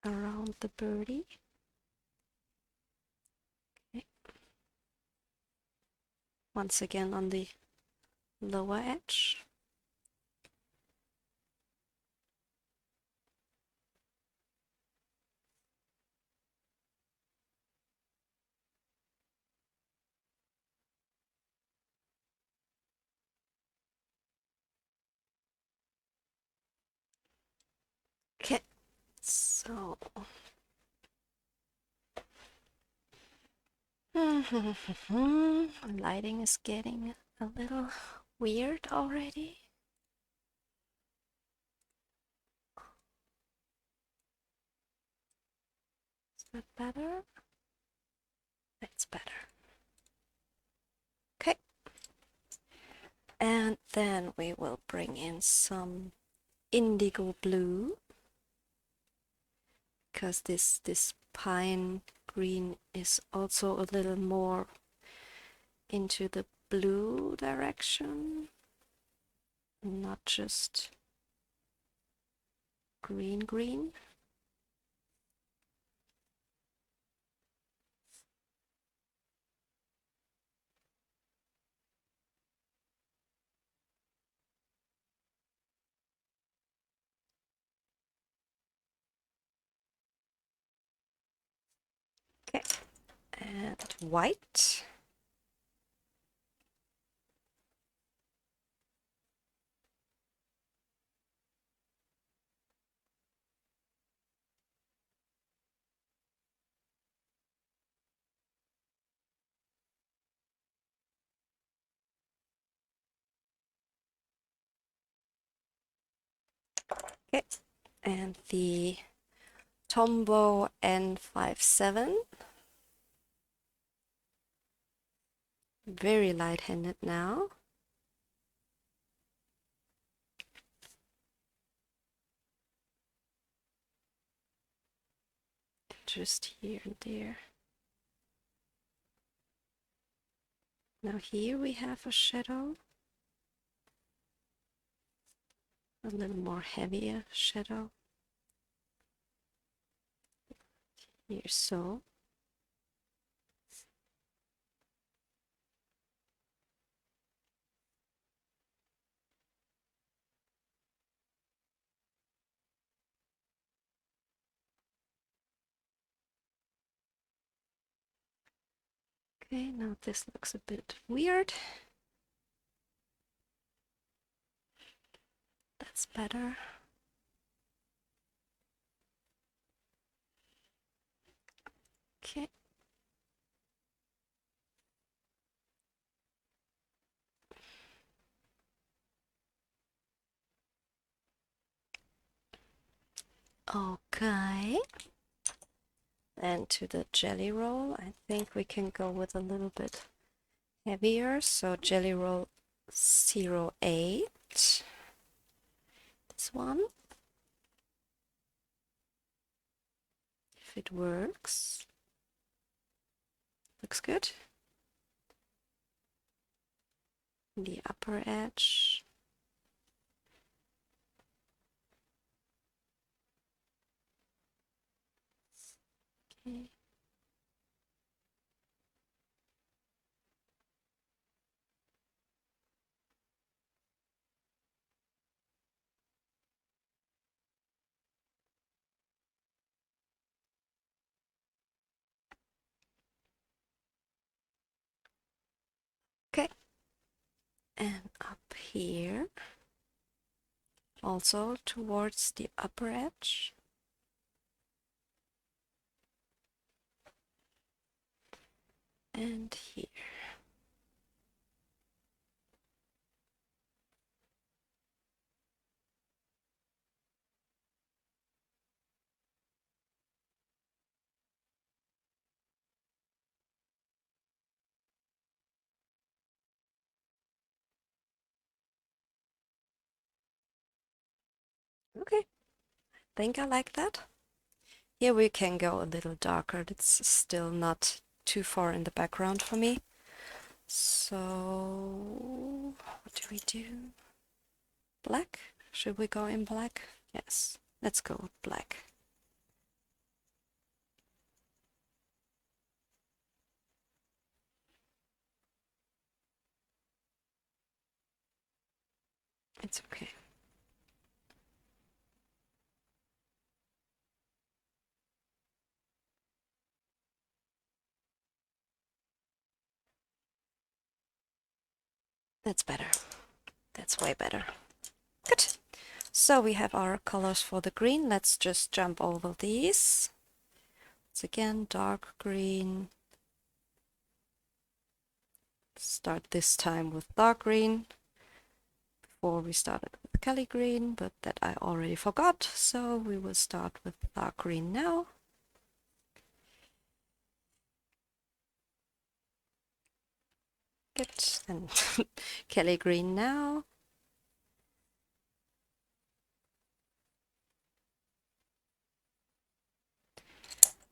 Around the birdie. Okay. Once again on the lower edge. So lighting is getting a little weird already. Is that better? That's better. Okay. And then we will bring in some indigo blue, because this pine green is also a little more into the blue direction, not just green. Okay, and white. Okay, and the Tombow N57. Very light-handed now. Just here and there. Now here we have a shadow. A little more heavier shadow. Here so. Okay, now this looks a bit weird. That's better. Okay. Okay. And to the jelly roll, I think we can go with a little bit heavier. So jelly roll 08. This one. If it works. Looks good. The upper edge. Okay. Okay. And up here, also towards the upper edge. And here. Okay, I think I like that. Here we can go a little darker. It's still not too far in the background for me. So what do we do? Black? Should we go in black? Yes, let's go with black. It's okay. That's better. That's way better. Good. So we have our colors for the green. Let's just jump over these. It's again dark green. Start this time with dark green. Before we started with Kelly green, but that I already forgot. So we will start with dark green now. Good. And Kelly green now.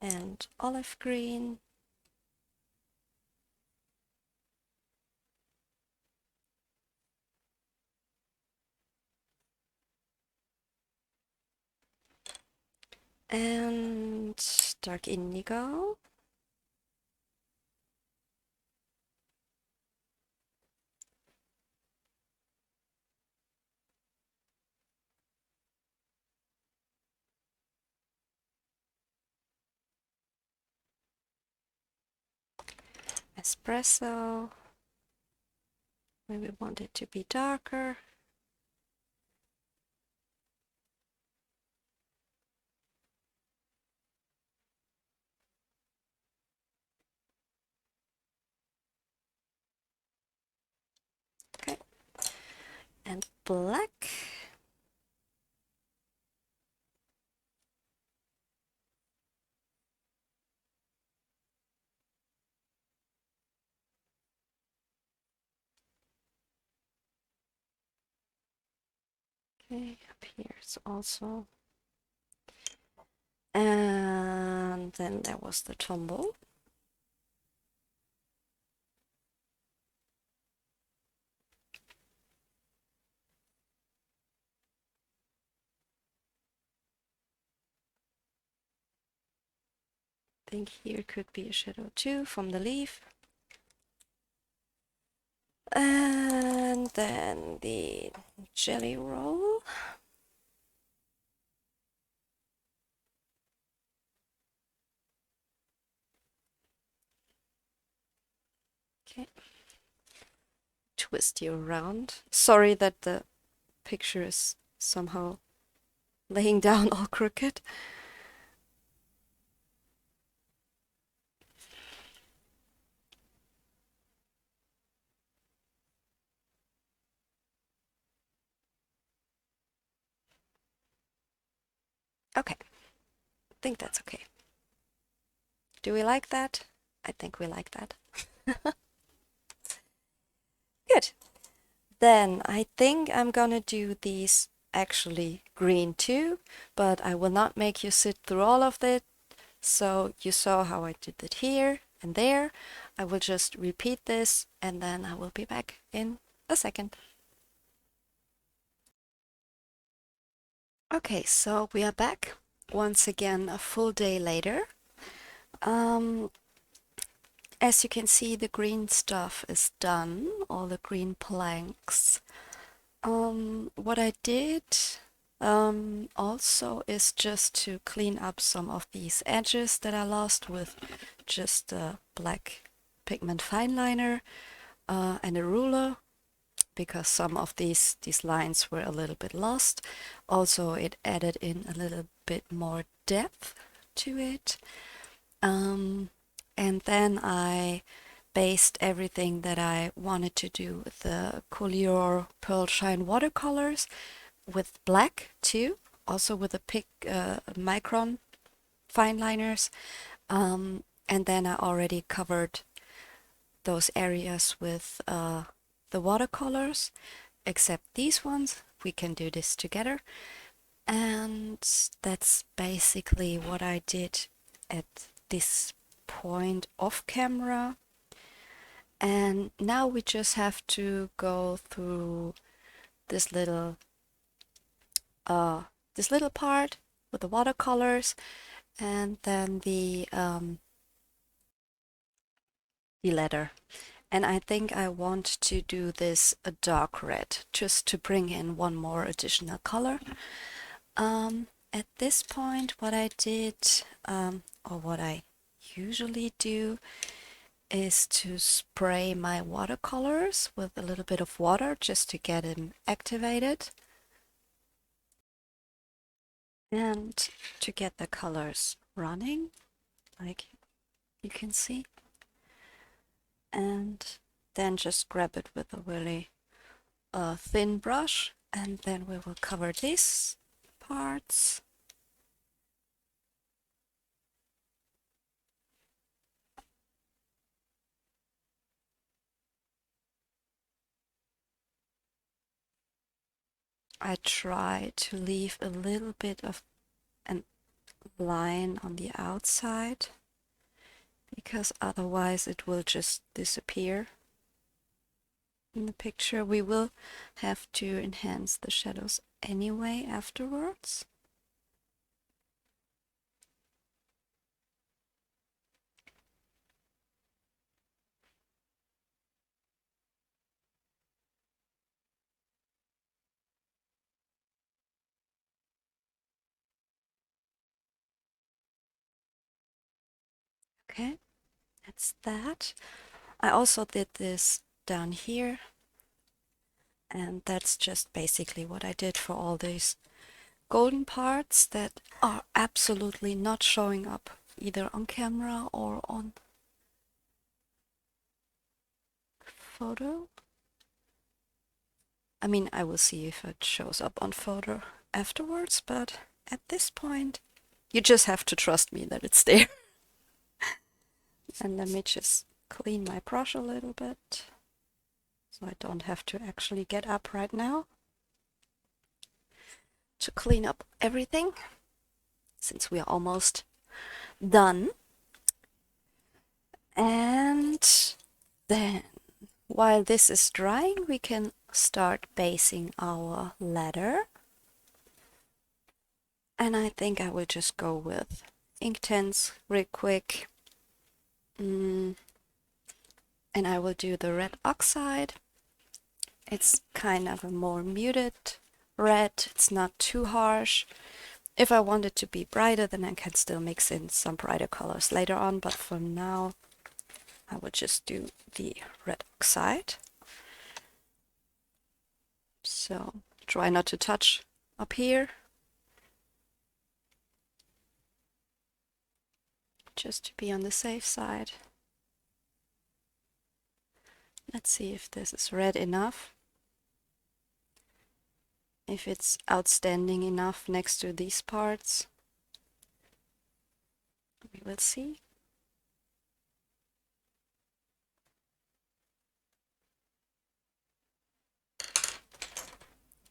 And olive green. And dark indigo. Espresso. Maybe we want it to be darker. Okay. And black. Okay, up here is also. And then there was the Tombow. I think here could be a shadow too from the leaf. And then the jelly roll. Okay. Twist you around. Sorry that the picture is somehow laying down all crooked. Okay, I think that's okay. Do we like that? I think we like that. Good. Then I think I'm gonna do these actually green too, but I will not make you sit through all of it. So you saw how I did it here and there. I will just repeat this and then I will be back in a second. Okay, so we are back once again a full day later. As you can see, the green stuff is done, all the green planks. What I did also is just to clean up some of these edges that I lost with just a black pigment fine liner and a ruler, because some of these lines were a little bit lost. Also, it added in a little bit more depth to it. And then I based everything that I wanted to do with the Couleur Pearl Shine watercolors with black too, also with the micron fine liners. And then I already covered those areas with the watercolors, except these ones. We can do this together. And that's basically what I did at this point off camera. And now we just have to go through this little part with the watercolors, and then the letter. And I think I want to do this a dark red, just to bring in one more additional color. At this point, what I did, or what I usually do, is to spray my watercolors with a little bit of water just to get them activated. And to get the colors running, like you can see, and then just grab it with a really thin brush, and then we will cover these parts. I try to leave a little bit of a line on the outside, because otherwise it will just disappear in the picture. We will have to enhance the shadows anyway afterwards. Okay, that's that. I also did this down here, and that's just basically what I did for all these golden parts that are absolutely not showing up either on camera or on photo. I mean, I will see if it shows up on photo afterwards, but at this point, you just have to trust me that it's there. And let me just clean my brush a little bit, so I don't have to actually get up right now to clean up everything, since we are almost done. And then, while this is drying, we can start basing our letter. And I think I will just go with Inktense real quick. And I will do the red oxide. It's kind of a more muted red. It's not too harsh. If I want it to be brighter, then I can still mix in some brighter colors later on. But for now, I will just do the red oxide. So try not to touch up here, just to be on the safe side. Let's see if this is red enough. If it's outstanding enough next to these parts. We will see.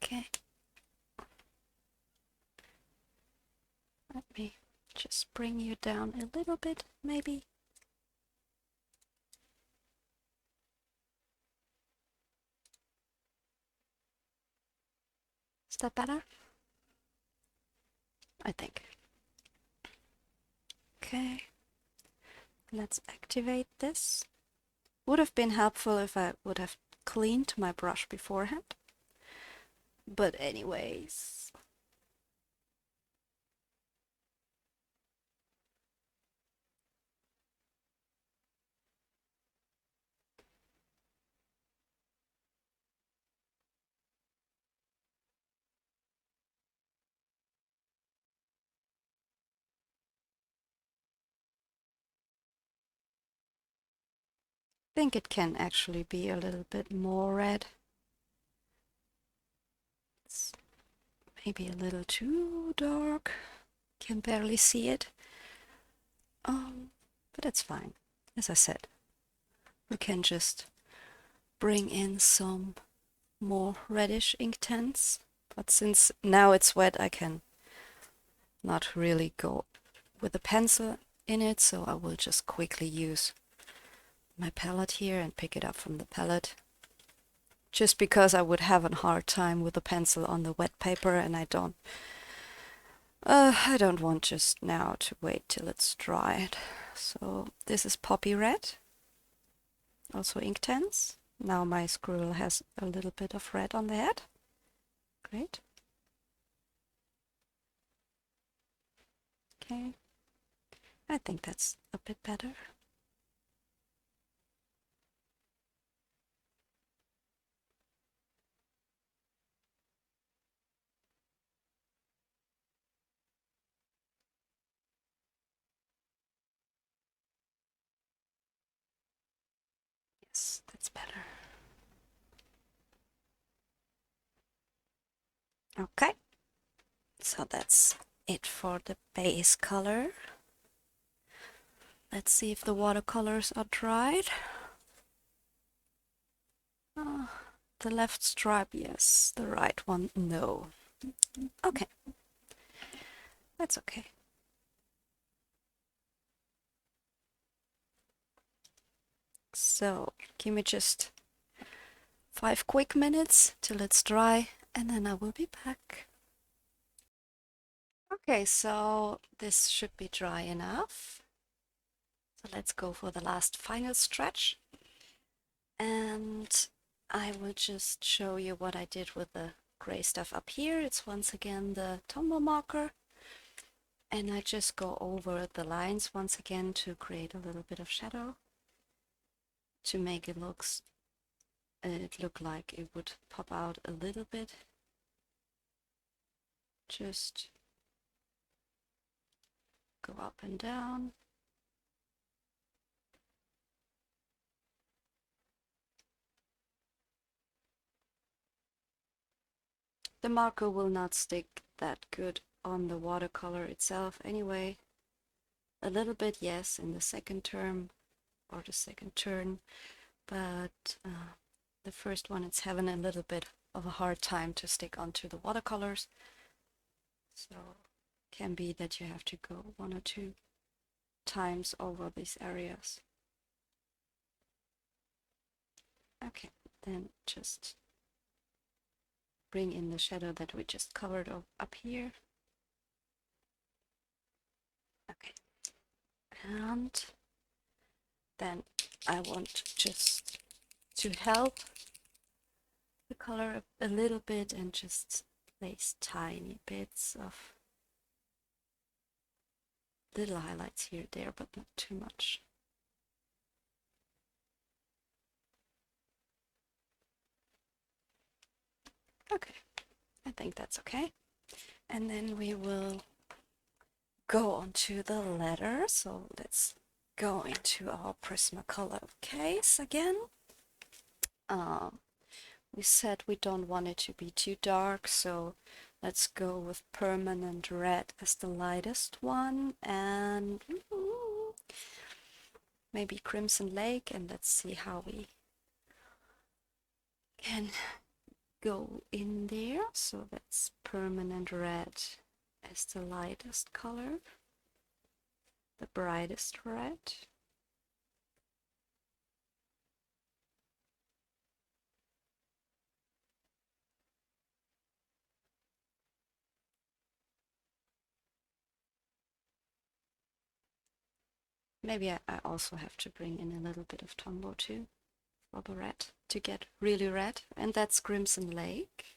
Okay. Let me just bring you down a little bit, maybe. Is that better? I think. Okay. Let's activate this. Would have been helpful if I would have cleaned my brush beforehand. But anyways. I think it can actually be a little bit more red. It's maybe a little too dark. Can barely see it. But it's fine. As I said, we can just bring in some more reddish Inktense. But since now it's wet, I can not really go with a pencil in it, so I will just quickly use my palette here and pick it up from the palette. Just because I would have a hard time with a pencil on the wet paper, and I don't want just now to wait till it's dried. So this is Poppy Red, also Inktense. Now my squirrel has a little bit of red on the head. Great. Okay. I think that's a bit better. That's better. Okay, so that's it for the base color. Let's see if the watercolors are dried. The left stripe, yes. The right one, no. Okay, that's okay. So, give me just 5 quick minutes till it's dry, and then I will be back. Okay, so this should be dry enough. So let's go for the last final stretch. And I will just show you what I did with the gray stuff up here. It's once again the Tombow marker. And I just go over the lines once again to create a little bit of shadow to make it look like it would pop out a little bit. Just go up and down. The marker will not stick that good on the watercolor itself anyway. A little bit, yes, in the second term or the second turn, but the first one it's having a little bit of a hard time to stick onto the watercolors. So can be that you have to go 1 or 2 times over these areas. Okay, then just bring in the shadow that we just covered up here. Okay, and then I want just to help the color a little bit and just place tiny bits of little highlights here there, but not too much. Okay, I think that's okay. And then we will go on to the letter. So let's go into our Prismacolor case again. We said we don't want it to be too dark, so let's go with Permanent Red as the lightest one, and maybe Crimson Lake, and let's see how we can go in there. So that's Permanent Red as the lightest color, the brightest red. Maybe I also have to bring in a little bit of Tombow too for the red to get really red, and that's Crimson Lake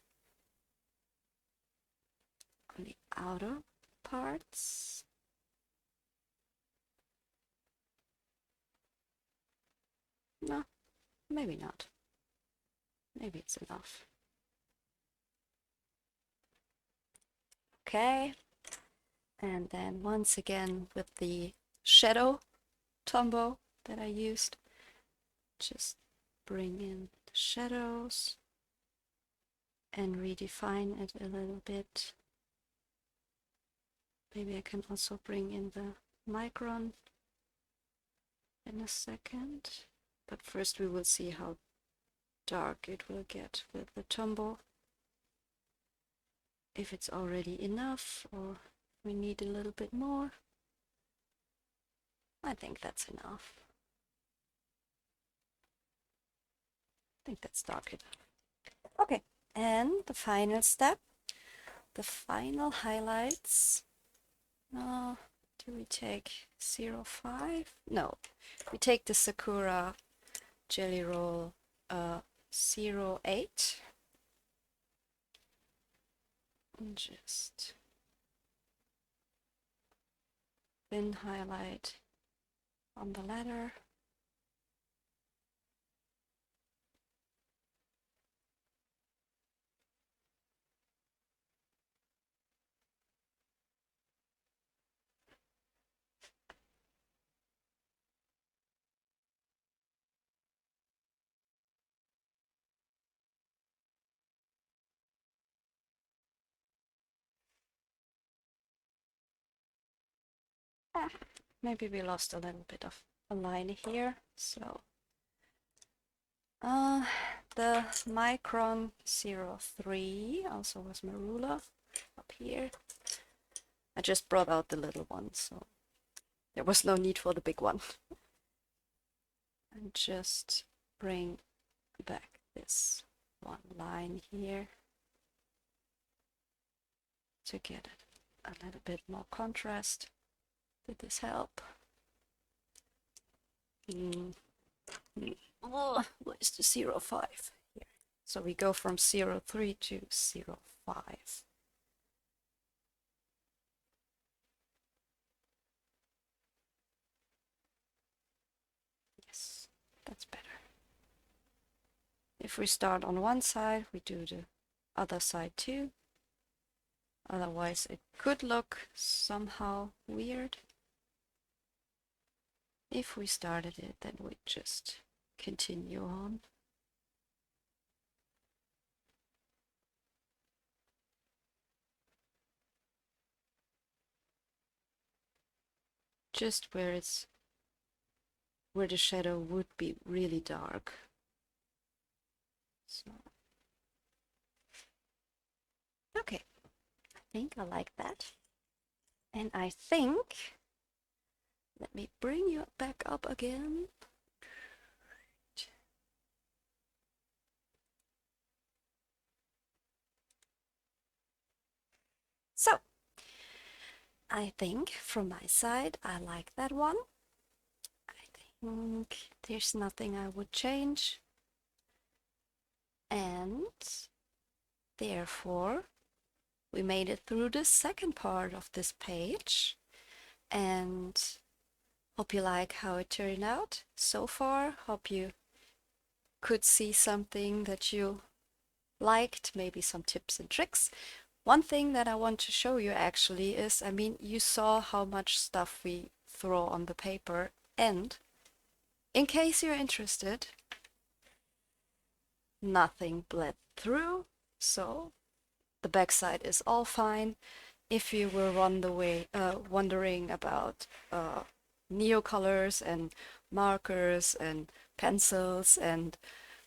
on the outer parts. No, maybe not. Maybe it's enough. Okay, and then once again with the shadow Tombow that I used, just bring in the shadows and redefine it a little bit. Maybe I can also bring in the micron in a second, but first we will see how dark it will get with the Tombow. If it's already enough or we need a little bit more. I think that's enough. I think that's dark enough. Okay, and the final step, the final highlights. Do we take 05? No, we take the Sakura Jelly Roll 08. And just thin highlight on the letter. maybe we lost a little bit of a line here. So the Micron 03 also was my ruler up here. I just brought out the little one, so there was no need for the big one. And just bring back this one line here to get it a little bit more contrast. Did this help? Oh, where's the 05 here? So we go from 03 to 05. Yes, that's better. If we start on one side, we do the other side too. Otherwise, it could look somehow weird. If we started it, then we just continue on. Just where the shadow would be really dark. So, okay, I think I like that. And I think, let me bring you back up again. So, I think from my side, I like that one. I think there's nothing I would change. And therefore, we made it through the second part of this page. And hope you like how it turned out so far. Hope you could see something that you liked, maybe some tips and tricks. One thing that I want to show you actually is, I mean, you saw how much stuff we throw on the paper, and in case you're interested, nothing bled through, so the backside is all fine. If you were wondering about Neocolors and markers and pencils and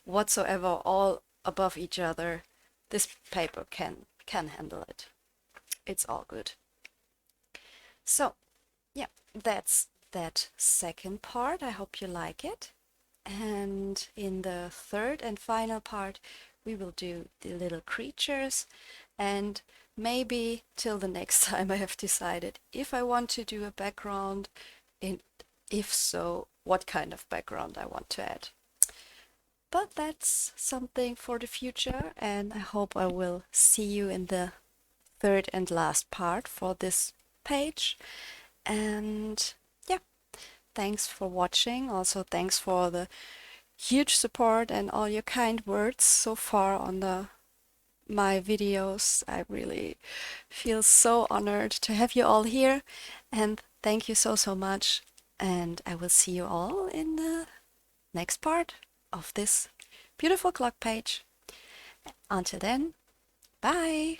whatsoever all above each other, this paper can handle it. It's all good. So yeah, that's that second part. I hope you like it. And in the third and final part, we will do the little creatures, and maybe till the next time I have decided if I want to do a background, and if so, what kind of background I want to add. But that's something for the future, and I hope I will see you in the third and last part for this page. And yeah, thanks for watching. Also, thanks for the huge support and all your kind words so far on my videos. I really feel so honored to have you all here, and thank you so much. And I will see you all in the next part of this beautiful clock page. Until then, bye!